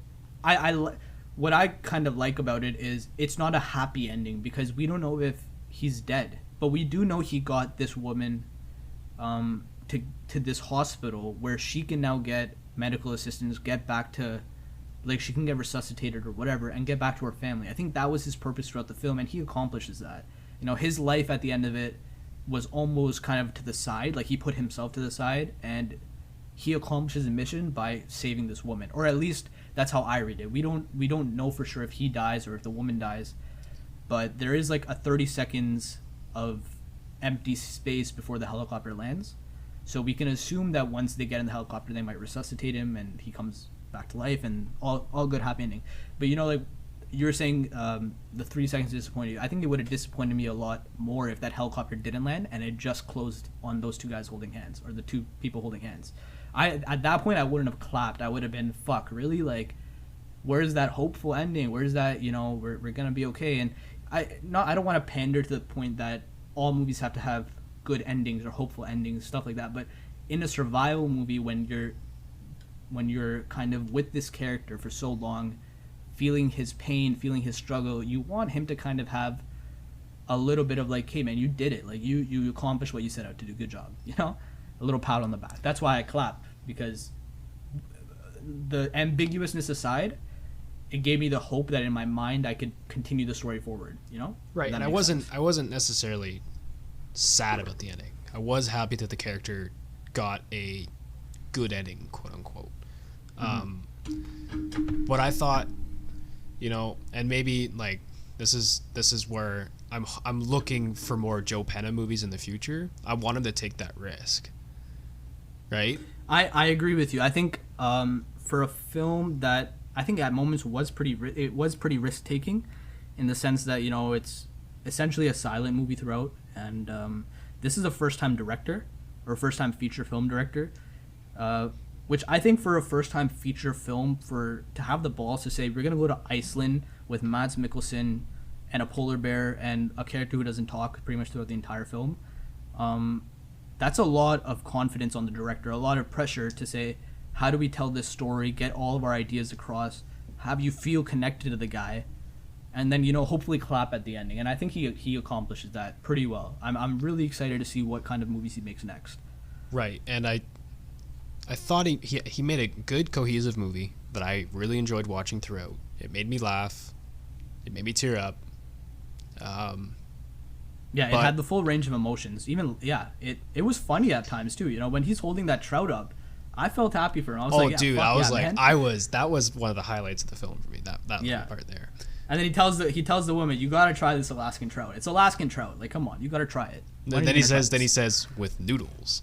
what I kind of like about it is it's not a happy ending, because we don't know if he's dead, but we do know he got this woman to this hospital where she can now get medical assistance, get back to, like, she can get resuscitated or whatever, and get back to her family. I think that was his purpose throughout the film, and he accomplishes that. His life at the end of it was almost kind of to the side, like, he put himself to the side, and he accomplishes a mission by saving this woman, or at least that's how I read it. We don't know for sure if he dies or if the woman dies, but there is like a 30 seconds of empty space before the helicopter lands, so we can assume that once they get in the helicopter, they might resuscitate him and he comes back to life, and all good, happy ending. But like you're saying, the 3 seconds disappointed you. I think it would have disappointed me a lot more if that helicopter didn't land and it just closed on those two guys holding hands, or the two people holding hands. At that point, I wouldn't have clapped. I would have been, fuck, really? Like, where's that hopeful ending? Where's that, we're gonna be okay? And I don't want to pander to the point that all movies have to have good endings or hopeful endings, stuff like that. But in a survival movie, when you're kind of with this character for so long, feeling his pain, feeling his struggle, you want him to kind of have a little bit of like, hey man, you did it. Like, you accomplished what you set out to do. Good job. A little pat on the back. That's why I clapped, because the ambiguousness aside, it gave me the hope that in my mind I could continue the story forward. Right. And I wasn't necessarily sad about the ending. I was happy that the character got a good ending, quote unquote. But I thought, and maybe like this is where I'm looking for more Joe Penna movies in the future. I want him to take that risk. Right? I agree with you. I think for a film that I think at moments was pretty risk taking, in the sense that it's essentially a silent movie throughout, and this is a first time director, or first time feature film director, which I think for a first time feature film, to have the balls to say we're gonna go to Iceland with Mads Mikkelsen and a polar bear and a character who doesn't talk pretty much throughout the entire film. That's a lot of confidence on the director, a lot of pressure to say, how do we tell this story, get all of our ideas across, have you feel connected to the guy, and then hopefully clap at the ending. And I think he accomplishes that pretty well. I'm really excited to see what kind of movies he makes next. Right, and I thought he made a good cohesive movie that I really enjoyed watching throughout. It made me laugh, it made me tear up. Yeah, it had the full range of emotions. Even it was funny at times too. When he's holding that trout up, I felt happy for him. I was like, dude, I was like, that was one of the highlights of the film for me. That part there. And then he tells the woman, you gotta try this Alaskan trout. It's Alaskan trout. Like, come on, you gotta try it. Then he says with noodles.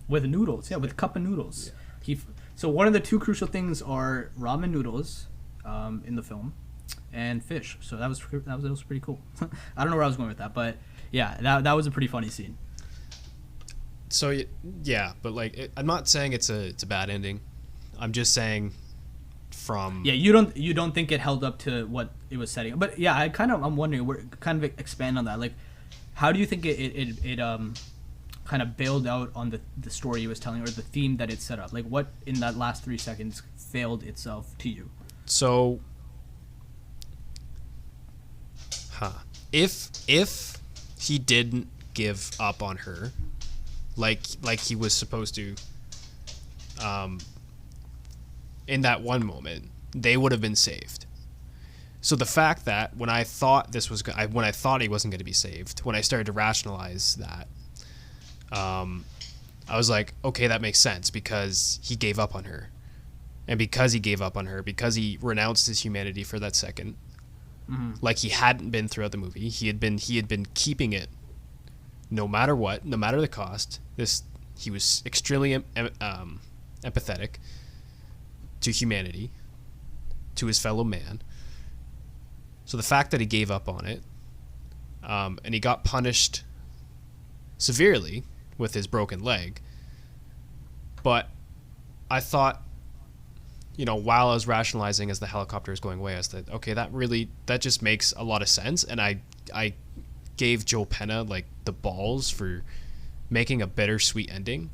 With noodles, yeah, with a cup of noodles. Yeah. So one of the two crucial things are ramen noodles, in the film, and fish. So that was pretty cool. I don't know where I was going with that, but yeah, that was a pretty funny scene. So yeah, but like I'm not saying it's a bad ending. I'm just saying you don't think it held up to what it was setting. But yeah, I'm wondering, we're kind of expand on that. Like, how do you think it kind of bailed out on the story he was telling, or the theme that it set up? Like, what in that last 3 seconds failed itself to you? So, if he didn't give up on her, like he was supposed to, in that one moment, they would have been saved. So the fact that when I thought he wasn't going to be saved, when I started to rationalize that, I was like, okay, that makes sense, because he gave up on her. And because he gave up on her, because he renounced his humanity for that second, like he hadn't been throughout the movie. He had been keeping it no matter what, no matter the cost. He was extremely empathetic to humanity, to his fellow man. So the fact that he gave up on it, and he got punished severely with his broken leg, but I thought, while I was rationalizing as the helicopter is going away, I said, okay, that just makes a lot of sense. And I gave Joe Penna like the balls for making a bittersweet ending.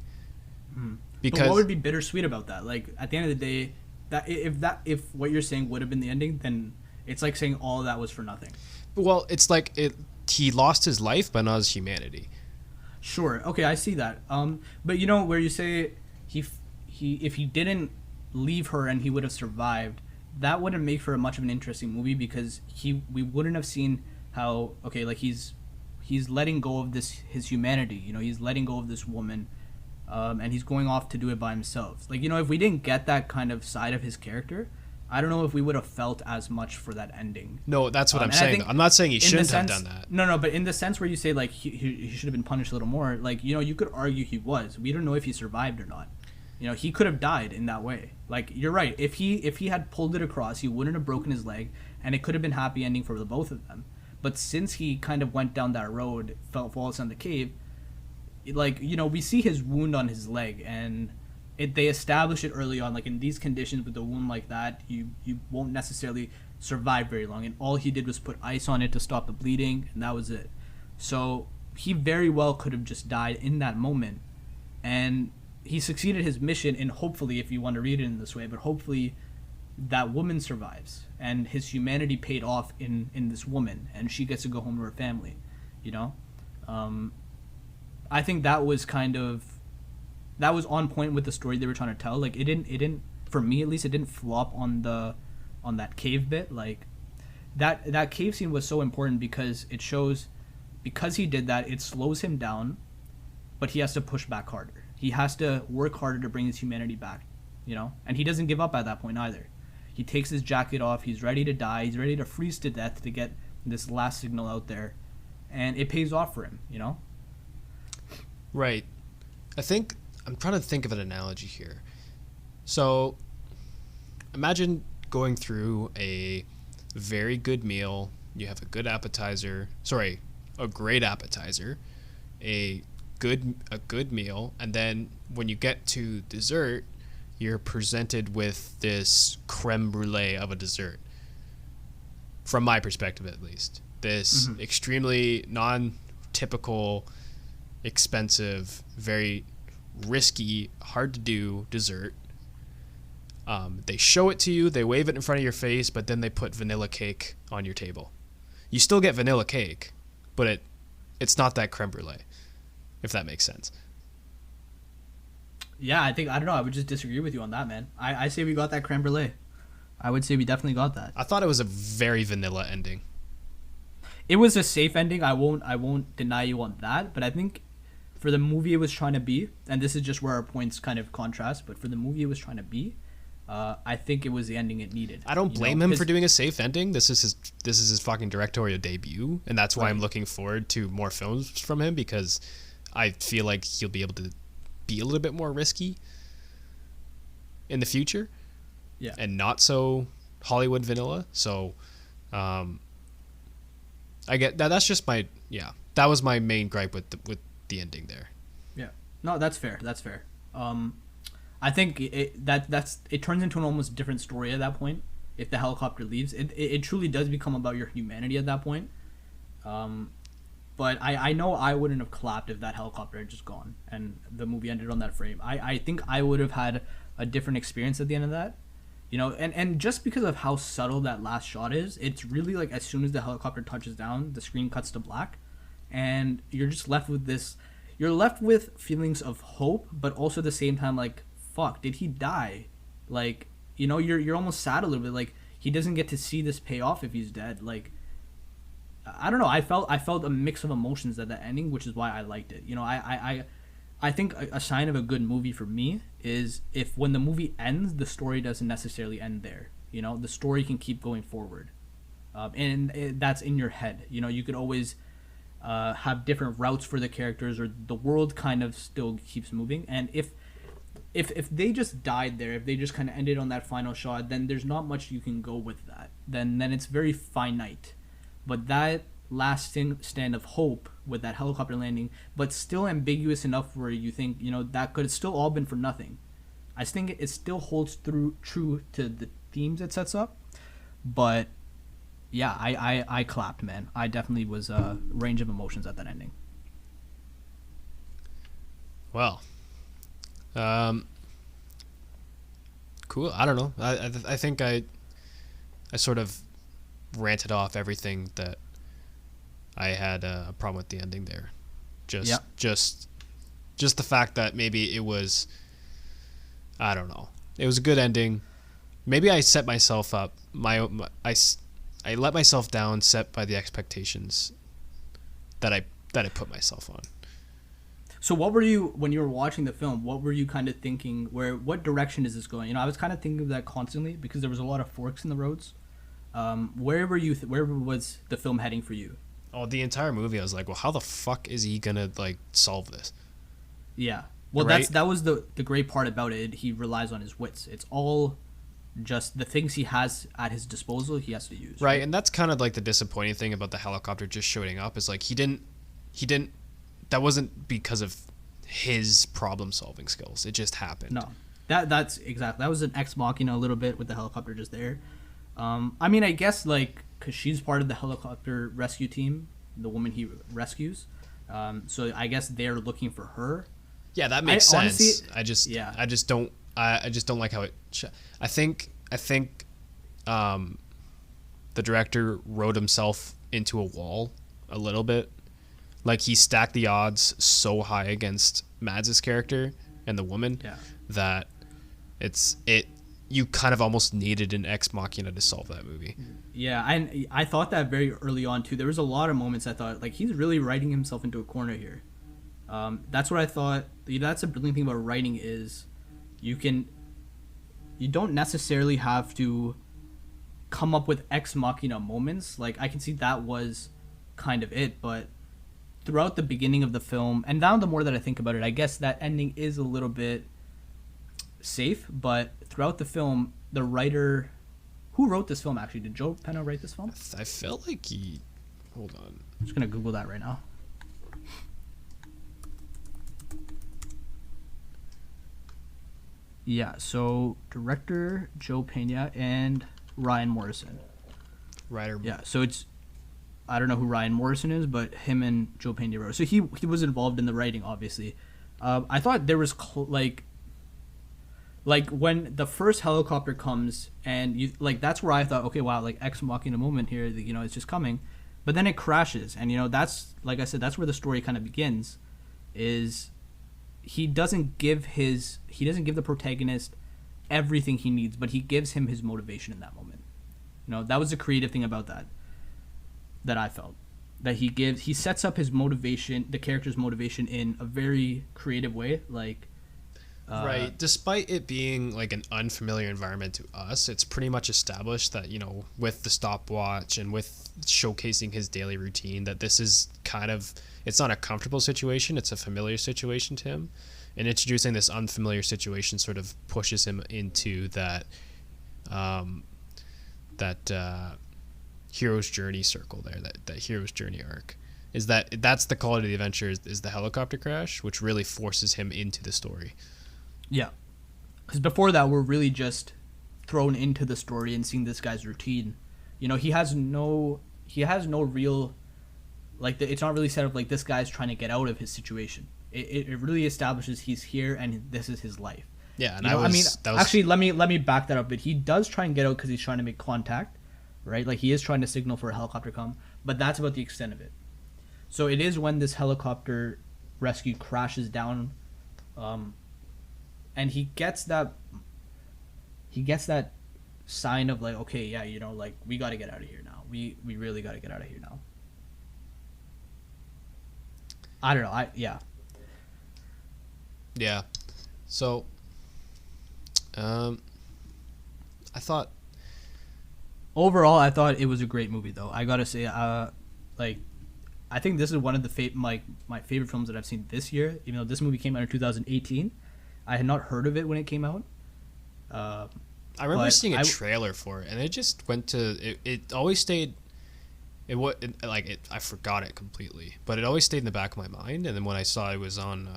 Because but what would be bittersweet about that? Like, at the end of the day, if what you're saying would have been the ending, then it's like saying all of that was for nothing. Well, it's like he lost his life, but not his humanity. Sure. Okay, I see that. But where you say if he didn't leave her and he would have survived, that wouldn't make for much of an interesting movie, because we wouldn't have seen how he's letting go of his humanity. He's letting go of this woman, and he's going off to do it by himself. Like, if we didn't get that kind of side of his character, I don't know if we would have felt as much for that ending. No, that's what I'm saying. I'm not saying he shouldn't have done that. No, but in the sense where you say like he should have been punished a little more, like, you could argue he was. We don't know if he survived or not. He could have died in that way. Like, you're right. If he had pulled it across, he wouldn't have broken his leg, and it could have been happy ending for the both of them. But since he kind of went down that road, falls in the cave, like, we see his wound on his leg, and they establish it early on, like, in these conditions with a wound like that, you won't necessarily survive very long. And all he did was put ice on it to stop the bleeding, and that was it. So he very well could have just died in that moment, and he succeeded his mission. And hopefully, if you want to read it in this way, but hopefully that woman survives, and his humanity paid off in this woman, and she gets to go home to her family. I think that was on point with the story they were trying to tell. Like, it didn't for me at least, it didn't flop on that cave bit. Like, that cave scene was so important because it shows, because he did that, it slows him down, but he has to push back harder. He has to work harder to bring his humanity back, and he doesn't give up at that point either. He takes his jacket off, he's ready to die, he's ready to freeze to death to get this last signal out there, and it pays off for him, Right. I think I'm trying to think of an analogy here. So imagine going through a very good meal. You have a great appetizer, a good meal, and then when you get to dessert, you're presented with this creme brulee of a dessert. From my perspective, at least, this extremely non-typical, expensive, very risky, hard to do dessert. They show it to you, they wave it in front of your face, but then they put vanilla cake on your table. You still get vanilla cake, but it's not that creme brulee, if that makes sense. Yeah, I don't know, I would just disagree with you on that, man. I say we got that creme brulee. I would say we definitely got that. I thought it was a very vanilla ending. It was a safe ending. I won't deny you on that, but I think for the movie it was trying to be, and this is just where our points kind of contrast, but for the movie it was trying to be, I think it was the ending it needed. I don't blame him for doing a safe ending. This is his fucking directorial debut, and that's why I'm looking forward to more films from him, because I feel like he'll be able to be a little bit more risky in the future. Yeah. And not so Hollywood vanilla. So I get that. That's just my that was my main gripe with the ending there. Yeah. No, that's fair. I think it turns into an almost different story at that point. If the helicopter leaves, it truly does become about your humanity at that point. But I know I wouldn't have clapped if that helicopter had just gone and the movie ended on that frame. I think I would have had a different experience at the end of that. And just because of how subtle that last shot is, it's really like as soon as the helicopter touches down, the screen cuts to black, and you're just left with this. You're left with feelings of hope, but also at the same time, like, fuck, did he die? Like, you're almost sad a little bit. Like, he doesn't get to see this pay off if he's dead. Like, I don't know. I felt a mix of emotions at the ending, which is why I liked it. I think a sign of a good movie for me is if when the movie ends, the story doesn't necessarily end there. The story can keep going forward. that's in your head. You know, you could always have different routes for the characters, or the world kind of still keeps moving. And if they just died there, if they just kind of ended on that final shot, then there's not much you can go with that. Then it's very finite. But that last stand of hope with that helicopter landing, but still ambiguous enough where you think, you know, that could have still all been for nothing. I think it still holds true to the themes it sets up. But yeah, I clapped, man. I definitely was a range of emotions at that ending. Well, cool. I don't know. I think I sort of ranted off everything that I had a problem with the ending there. Just the fact that maybe it was, I don't know. It was a good ending. Maybe I set myself up. I let myself down, set by the expectations that I put myself on. So what were you, when you were watching the film, what were you kind of thinking, what direction is this going? You know, I was kind of thinking of that constantly because there was a lot of forks in the roads. Where was the film heading for you? Oh, the entire movie, I was like, well, how the fuck is he gonna like solve this? Yeah. Well, right? that was the great part about it. He relies on his wits. It's all just the things he has at his disposal he has to use. Right, and that's kind of like the disappointing thing about the helicopter just showing up is like he didn't that wasn't because of his problem solving skills. It just happened. No. That's exactly. That was an ex machina a little bit with the helicopter just there. I mean, I guess like cuz she's part of the helicopter rescue team, the woman he rescues. So I guess they're looking for her. Yeah, that makes sense. Honestly, I just don't like how it. I think the director wrote himself into a wall a little bit. Like he stacked the odds so high against Mads' character and the woman that you kind of almost needed an ex machina to solve that movie. Yeah, and I thought that very early on too. There was a lot of moments I thought like he's really writing himself into a corner here. That's what I thought. You know, that's a brilliant thing about writing is you don't necessarily have to come up with ex machina moments. Like I can see that was kind of it, but throughout the beginning of the film, and now the more that I think about it, I guess that ending is a little bit safe, but throughout the film, the writer who wrote this film actually, did Joe Penna write this film? I felt like he, hold on. I'm just gonna Google that right now. Yeah, so director Joe Penna and Ryan Morrison. Writer. Yeah, so it's, I don't know who Ryan Morrison is, but him and Joe Penna wrote. So he was involved in the writing, obviously. I thought there was like when the first helicopter comes and you like, that's where I thought, okay, wow, like ex machina moment here, you know, it's just coming, but then it crashes, and you know, that's like I said, that's where the story kind of begins. Is he doesn't give the protagonist everything he needs, but he gives him his motivation in that moment. You know, that was the creative thing about that I felt. That he sets up his motivation, the character's motivation, in a very creative way. Like, right. Despite it being like an unfamiliar environment to us, it's pretty much established that, you know, with the stopwatch and with showcasing his daily routine, that this is kind of, it's not a comfortable situation, it's a familiar situation to him. And introducing this unfamiliar situation sort of pushes him into that hero's journey circle there, that hero's journey arc. That's the quality of the adventure is the helicopter crash, which really forces him into the story. Yeah, because before that, we're really just thrown into the story and seeing this guy's routine. You know, he has no real, like, it's not really set up like this guy's trying to get out of his situation. It really establishes he's here and this is his life. Yeah, and actually, let me back that up. But he does try and get out because he's trying to make contact, right? Like he is trying to signal for a helicopter to come, but that's about the extent of it. So it is when this helicopter rescue crashes down, and he gets that sign of like, okay, yeah, you know, like we got to get out of here now. We really got to get out of here now. I don't know. Yeah. So, I thought Overall, I thought it was a great movie, though. I gotta say, like, I think this is one of the my favorite films that I've seen this year. Even though this movie came out in 2018, I had not heard of it when it came out. I remember seeing a trailer for it, and it just went to it. It always stayed. I forgot it completely, but it always stayed in the back of my mind. And then when I saw it was on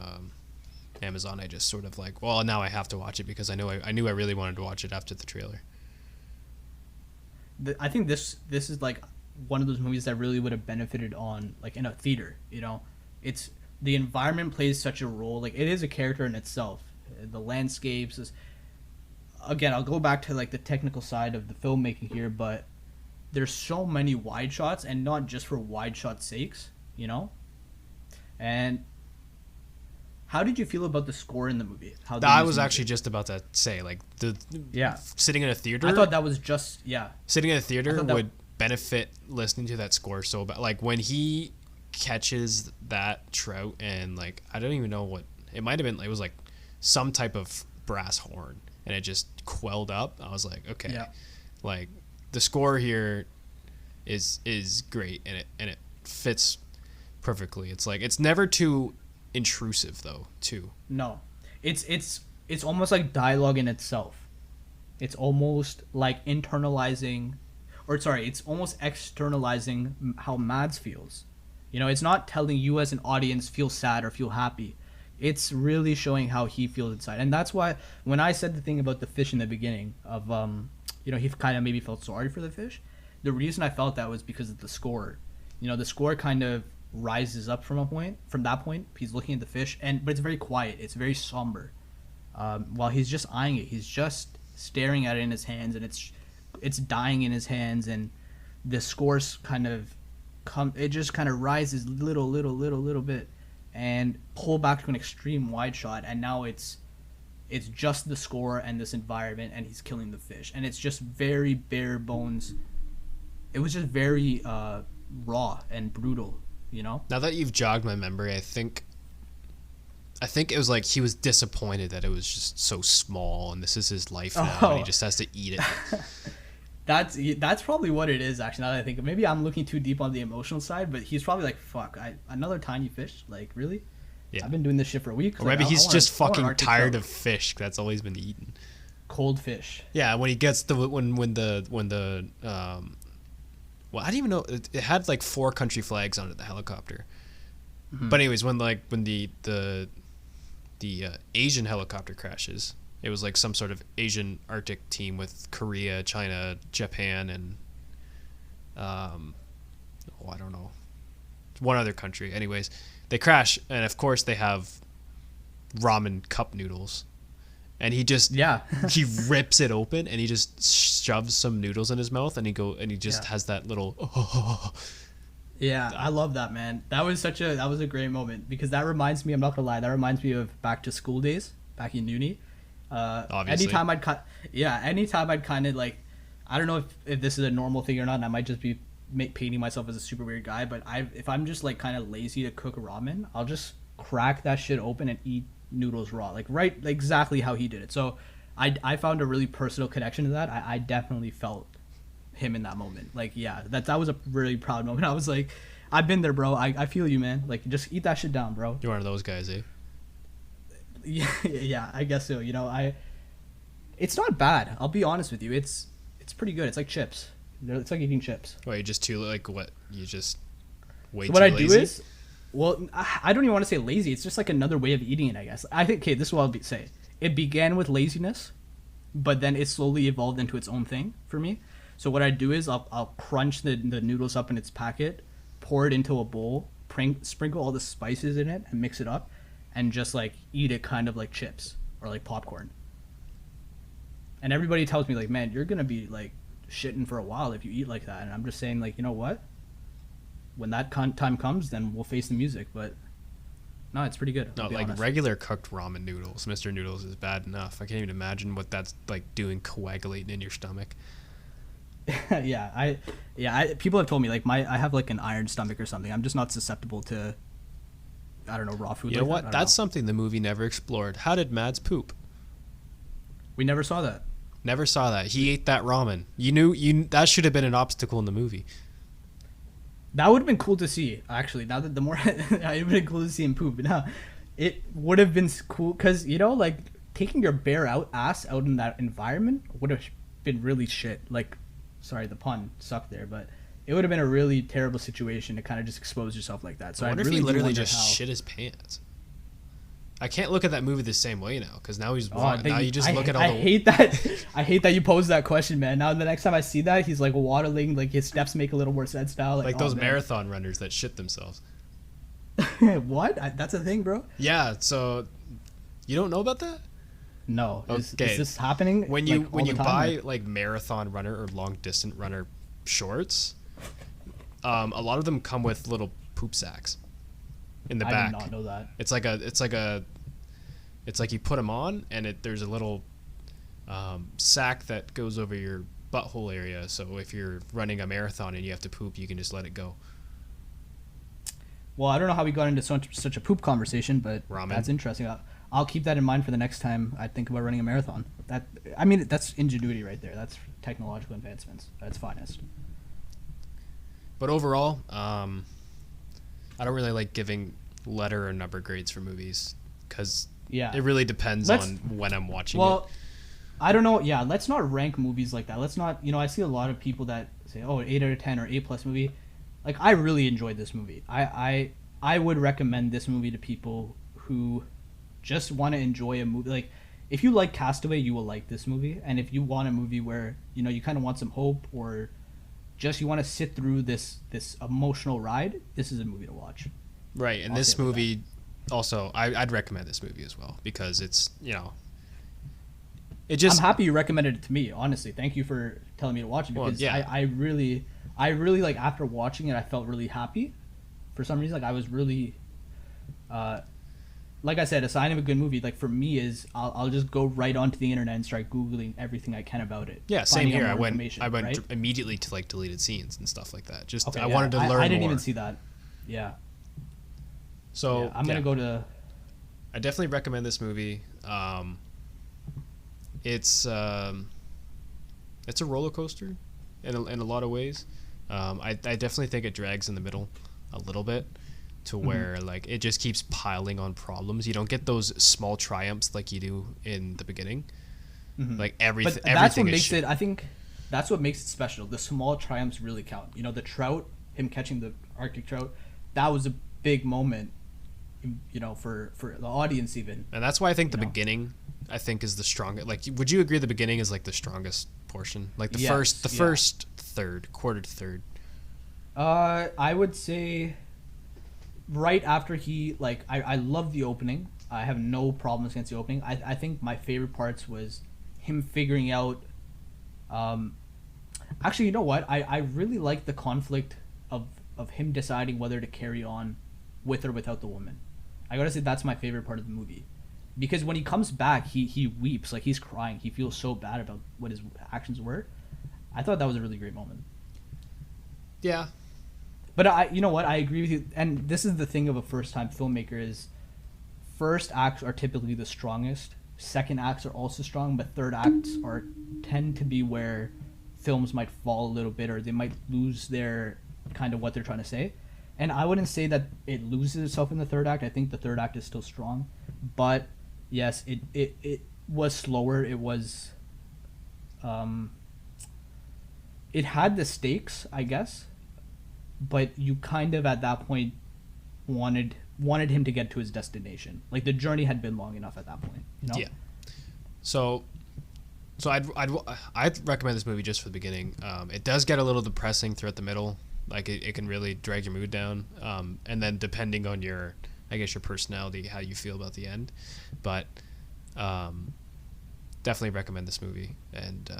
Amazon, I just sort of like, well, now I have to watch it because I knew I really wanted to watch it after the trailer. I think this is like one of those movies that really would have benefited on like in a theater. You know, it's the environment plays such a role. Like it is a character in itself. The landscapes is. Again, I'll go back to like the technical side of the filmmaking here, but there's so many wide shots, and not just for wide shot sakes, you know. And how did you feel about the score in the movie? I was actually just about to say, like, sitting in a theater. I thought that was sitting in a theater would benefit listening to that score so bad. Like when he catches that trout, and like I don't even know what it might have been. It was like some type of brass horn, and it just quelled up. I was like, okay, like the score here is great, and it fits perfectly. It's like it's never too intrusive though, too. No, it's almost like dialogue in itself. It's almost like it's almost externalizing how Mads feels. You know, it's not telling you as an audience feel sad or feel happy. It's really showing how he feels inside. And that's why when I said the thing about the fish in the beginning of you know, he kind of maybe felt sorry for the fish, the reason I felt that was because of the score. You know, the score kind of rises up from that point. He's looking at the fish, but it's very quiet. It's very somber. While he's just eyeing it, he's just staring at it in his hands, and it's dying in his hands, and the scores it just kind of rises little bit, and pull back to an extreme wide shot, and now it's just the score and this environment, and he's killing the fish, and it's just very bare bones. It was just very raw and brutal, you know. Now that you've jogged my memory, I think it was like he was disappointed that it was just so small, and this is his life now, and he just has to eat it. That's probably what it is, actually. Now that I think, maybe I'm looking too deep on the emotional side, but he's probably like, "Fuck, another tiny fish? Like, really? Yeah. I've been doing this shit for a week." Or maybe he's just fucking tired of fish. That's all he's been eating. Cold fish. Yeah, when he gets when the well, I didn't even know it had like 4 country flags on it, the helicopter. Mm-hmm. But anyways, when the Asian helicopter crashes, it was like some sort of Asian Arctic team with Korea, China, Japan, and I don't know, one other country. Anyways, they crash, and of course they have ramen cup noodles, and he just he rips it open, and he just shoves some noodles in his mouth, and he just has that little. Yeah, I love that, man. That was a great moment, because that reminds me, I'm not gonna lie, that reminds me of back to school days, back in uni. Obviously. Anytime I'd kind of like, I don't know if this is a normal thing or not, and I might just be painting myself as a super weird guy, but if I'm just like kind of lazy to cook ramen, I'll just crack that shit open and eat noodles raw, like exactly how he did it. So I found a really personal connection to that. I definitely felt him in that moment. Like, yeah, that was a really proud moment. I was like, I've been there, bro. I feel you, man. Like, just eat that shit down, bro. You're one of those guys, eh? Yeah, I guess so. You know, it's not bad. I'll be honest with you. It's pretty good. It's like chips. It's like eating chips. Well, you just too like what? You just way so too lazy? What I do is, well, I don't even want to say lazy. It's just like another way of eating it, I guess. I think, okay, this is what I'll say. It began with laziness, but then it slowly evolved into its own thing for me. So what I do is I'll crunch the noodles up in its packet, pour it into a bowl, sprinkle all the spices in it, and mix it up, and just like eat it kind of like chips or like popcorn. And everybody tells me like, man, you're gonna be like shitting for a while if you eat like that. And I'm just saying, like, you know what? When that time comes, then we'll face the music. But no, it's pretty good. No, like honest. Regular cooked ramen noodles, Mr. Noodles, is bad enough. I can't even imagine what that's like doing, coagulating in your stomach. Yeah, people have told me like I have like an iron stomach or something. I'm just not susceptible to, I don't know, raw food. You know what? That's something the movie never explored. How did Mads poop? We never saw that. Never saw that. He ate that ramen. That should have been an obstacle in the movie. That would have been cool to see, actually. Now that the more it would have been cool to see him poop, but no, it would have been cool because like taking your bare ass out in that environment would have been really shit. Like, sorry, the pun sucked there, but it would have been a really terrible situation to kind of just expose yourself like that. So I wonder really if he literally just shit his pants. I can't look at that movie the same way now because now he's now you just look at all the. I hate that you posed that question, man. Now the next time I see that, he's like waddling, like his steps make a little more sense now. Like those marathon runners that shit themselves. What? That's a thing, bro? Yeah. So you don't know about that? No. Okay. Is this happening? When you buy like marathon runner or long distance runner shorts, a lot of them come with little poop sacks in the back. I did not know that. It's like you put them on and there's a little sack that goes over your butthole area. So if you're running a marathon and you have to poop, you can just let it go. Well, I don't know how we got into such a poop conversation, but ramen. That's interesting. I'll keep that in mind for the next time I think about running a marathon. That's ingenuity right there. That's technological advancements at its finest. But overall, I don't really like giving letter or number grades for movies because it really depends on when I'm watching it. I don't know. Yeah, let's not rank movies like that. Let's not. I see a lot of people that say, "Oh, 8 out of 10 or 8+ movie." Like, I really enjoyed this movie. I would recommend this movie to people who just want to enjoy a movie. Like, if you like Castaway, you will like this movie. And if you want a movie where you kind of want some hope or just you want to sit through this emotional ride, this is a movie to watch. Right, and this movie also, I'd recommend this movie as well because it's, it just... I'm happy you recommended it to me, honestly. Thank you for telling me to watch it because I really like after watching it, I felt really happy. For some reason, like I was really, like I said, a sign of a good movie, like for me is I'll just go right onto the internet and start Googling everything I can about it. Yeah, same here. I went immediately to like deleted scenes and stuff like that. I wanted to learn more. I didn't even see that. Yeah. So I'm gonna go to. I definitely recommend this movie. It's a roller coaster in a lot of ways. I definitely think it drags in the middle a little bit to where like it just keeps piling on problems. You don't get those small triumphs like you do in the beginning. Like everything. But that's what makes it. I think that's what makes it special. The small triumphs really count. The trout, him catching the Arctic trout, that was a big moment. For the audience even. And that's why I think the beginning, I think, is the strongest. Like, would you agree the beginning is like the strongest portion? Like the first third, quarter to third. I would say right after I love the opening. I have no problems against the opening. I think my favorite parts was him figuring out. Actually, you know what? I really like the conflict of him deciding whether to carry on with or without the woman. I gotta say that's my favorite part of the movie, because when he comes back, he weeps, like he's crying. He feels so bad about what his actions were. I thought that was a really great moment. Yeah, but you know what? I agree with you. And this is the thing of a first-time filmmaker is, first acts are typically the strongest. Second acts are also strong, but third acts tend to be where films might fall a little bit, or they might lose their kind of what they're trying to say. And I wouldn't say that it loses itself in the third act. I think the third act is still strong. But, yes, it was slower. It was... it had the stakes, I guess. But you kind of, at that point, wanted him to get to his destination. Like, the journey had been long enough at that point. Yeah. So I'd recommend this movie just for the beginning. It does get a little depressing throughout the middle. Like it can really drag your mood down, and then depending on your personality, how you feel about the end. But definitely recommend this movie. And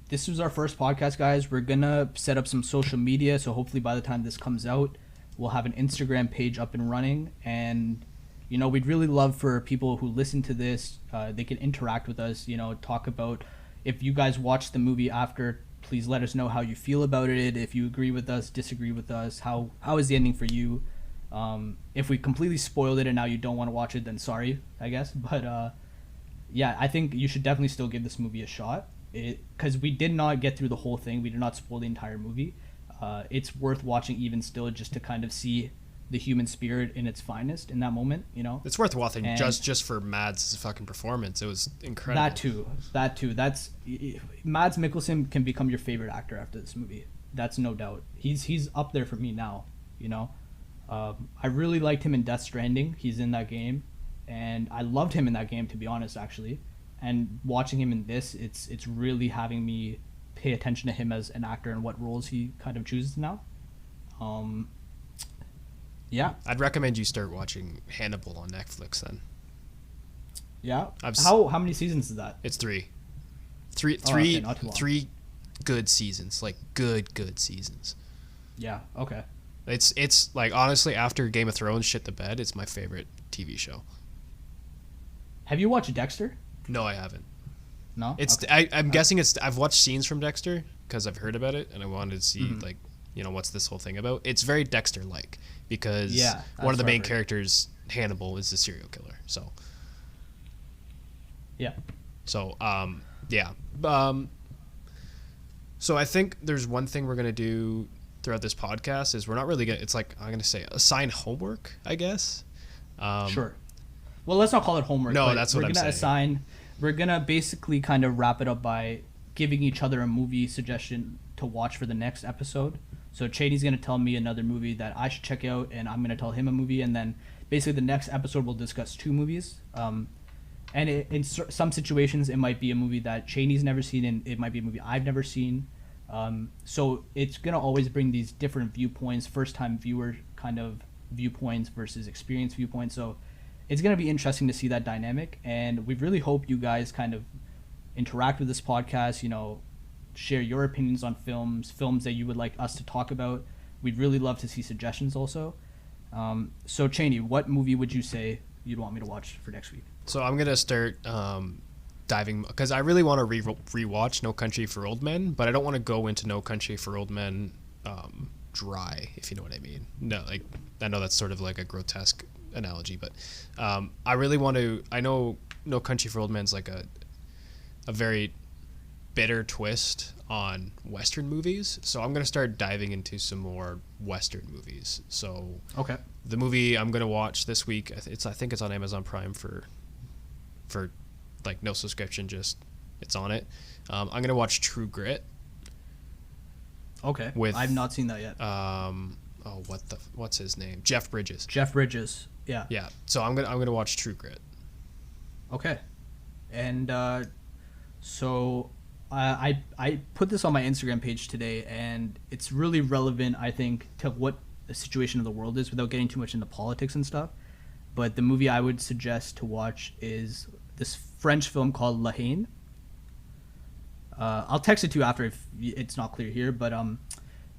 this was our first podcast, guys. We're gonna set up some social media, so hopefully by the time this comes out, we'll have an Instagram page up and running. And we'd really love for people who listen to this, they can interact with us. Talk about. If you guys watch the movie after, please let us know how you feel about it. If you agree with us, disagree with us, how is the ending for you? If we completely spoiled it and now you don't want to watch it, then sorry, I guess. But yeah, I think you should definitely still give this movie a shot. Because we did not get through the whole thing. We did not spoil the entire movie. It's worth watching even still, just to kind of see the human spirit in its finest in that moment, you know. It's worth watching just for Mads' fucking performance. It was incredible. That too. That's Mads Mikkelsen can become your favorite actor after this movie. That's no doubt. He's up there for me now, you know. I really liked him in Death Stranding. He's in that game, and I loved him in that game, to be honest, actually. And watching him in this, it's really having me pay attention to him as an actor and what roles he kind of chooses now. Yeah. I'd recommend you start watching Hannibal on Netflix then. Yeah. How many seasons is that? It's three. Okay, not too long. 3 good seasons, like good seasons. Yeah. Okay. It's like, honestly, after Game of Thrones shit the bed, it's my favorite TV show. Have you watched Dexter? No, I haven't. No. I'm guessing I've watched scenes from Dexter because I've heard about it and I wanted to see like, you know, what's this whole thing about. It's very Dexter-like because one of the main characters, Hannibal, is a serial killer. So yeah. So yeah. So I think there's one thing we're gonna do throughout this podcast is we're not really gonna. It's like, I'm gonna say, assign homework, I guess. Sure. Well, let's not call it homework. No, that's what I'm saying. We're gonna basically kind of wrap it up by giving each other a movie suggestion to watch for the next episode. So Chady's gonna tell me another movie that I should check out, and I'm gonna tell him a movie, and then basically the next episode we'll discuss 2 movies. And in some situations, it might be a movie that Chady's never seen, and it might be a movie I've never seen. So it's gonna always bring these different viewpoints, first-time viewer kind of viewpoints versus experienced viewpoints. So it's gonna be interesting to see that dynamic, and we really hope you guys kind of interact with this podcast. You know, share your opinions on films that you would like us to talk about. We'd really love to see suggestions also. So Chady, what movie would you say you'd want me to watch for next week? So I'm gonna start diving, because I really want to rewatch No Country for Old Men, but I don't want to go into No Country for Old Men dry, if you know what I mean. No, like, I know that's sort of like a grotesque analogy, but I really want to. I know No Country for Old Men's like a very bitter twist on Western movies, so I'm gonna start diving into some more Western movies. So okay, the movie I'm gonna watch this week, I think it's on Amazon Prime for like no subscription, just it's on it. I'm gonna watch True Grit. Okay, I've not seen that yet. What's his name? Jeff Bridges. Yeah. Yeah. So I'm gonna watch True Grit. Okay, and so I put this on my Instagram page today, and it's really relevant, I think, to what the situation of the world is, without getting too much into politics and stuff. But the movie I would suggest to watch is this French film called La Haine. I'll text it to you after if it's not clear here, but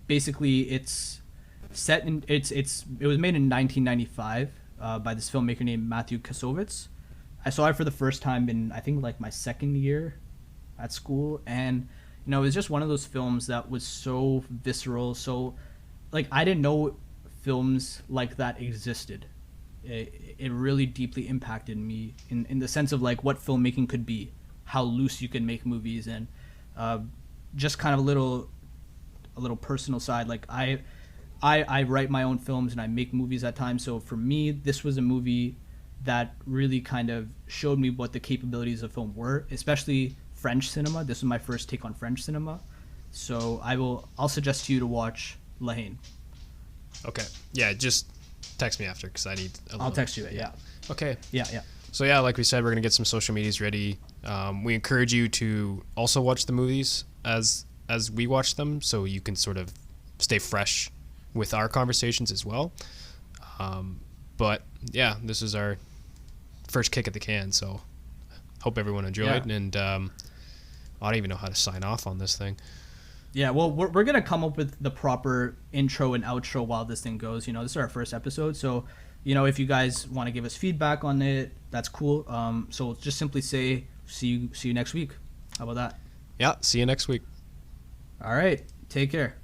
basically it's set in it was made in 1995 by this filmmaker named Matthew Kassovitz. I saw it for the first time in, I think, like my second year at school, and you know, it was just one of those films that was so visceral, so like I didn't know films like that existed. It really deeply impacted me in the sense of like what filmmaking could be, how loose you can make movies, and just kind of a little personal side. Like I write my own films and I make movies at times, so for me this was a movie that really kind of showed me what the capabilities of film were, especially French cinema. This was my first take on French cinema, so I'll suggest to you to watch La Haine. Okay, yeah, just text me after, because I need I'll text you it. Yeah. Okay. Yeah. So yeah, like we said, we're gonna get some social medias ready. We encourage you to also watch the movies as we watch them, so you can sort of stay fresh with our conversations as well. But yeah, this is our first kick at the can, so hope everyone enjoyed. Yeah. And I don't even know how to sign off on this thing. Yeah, well, we're going to come up with the proper intro and outro while this thing goes. You know, this is our first episode, so, you know, if you guys want to give us feedback on it, that's cool. So just simply say, see you next week. How about that? Yeah, see you next week. All right, take care.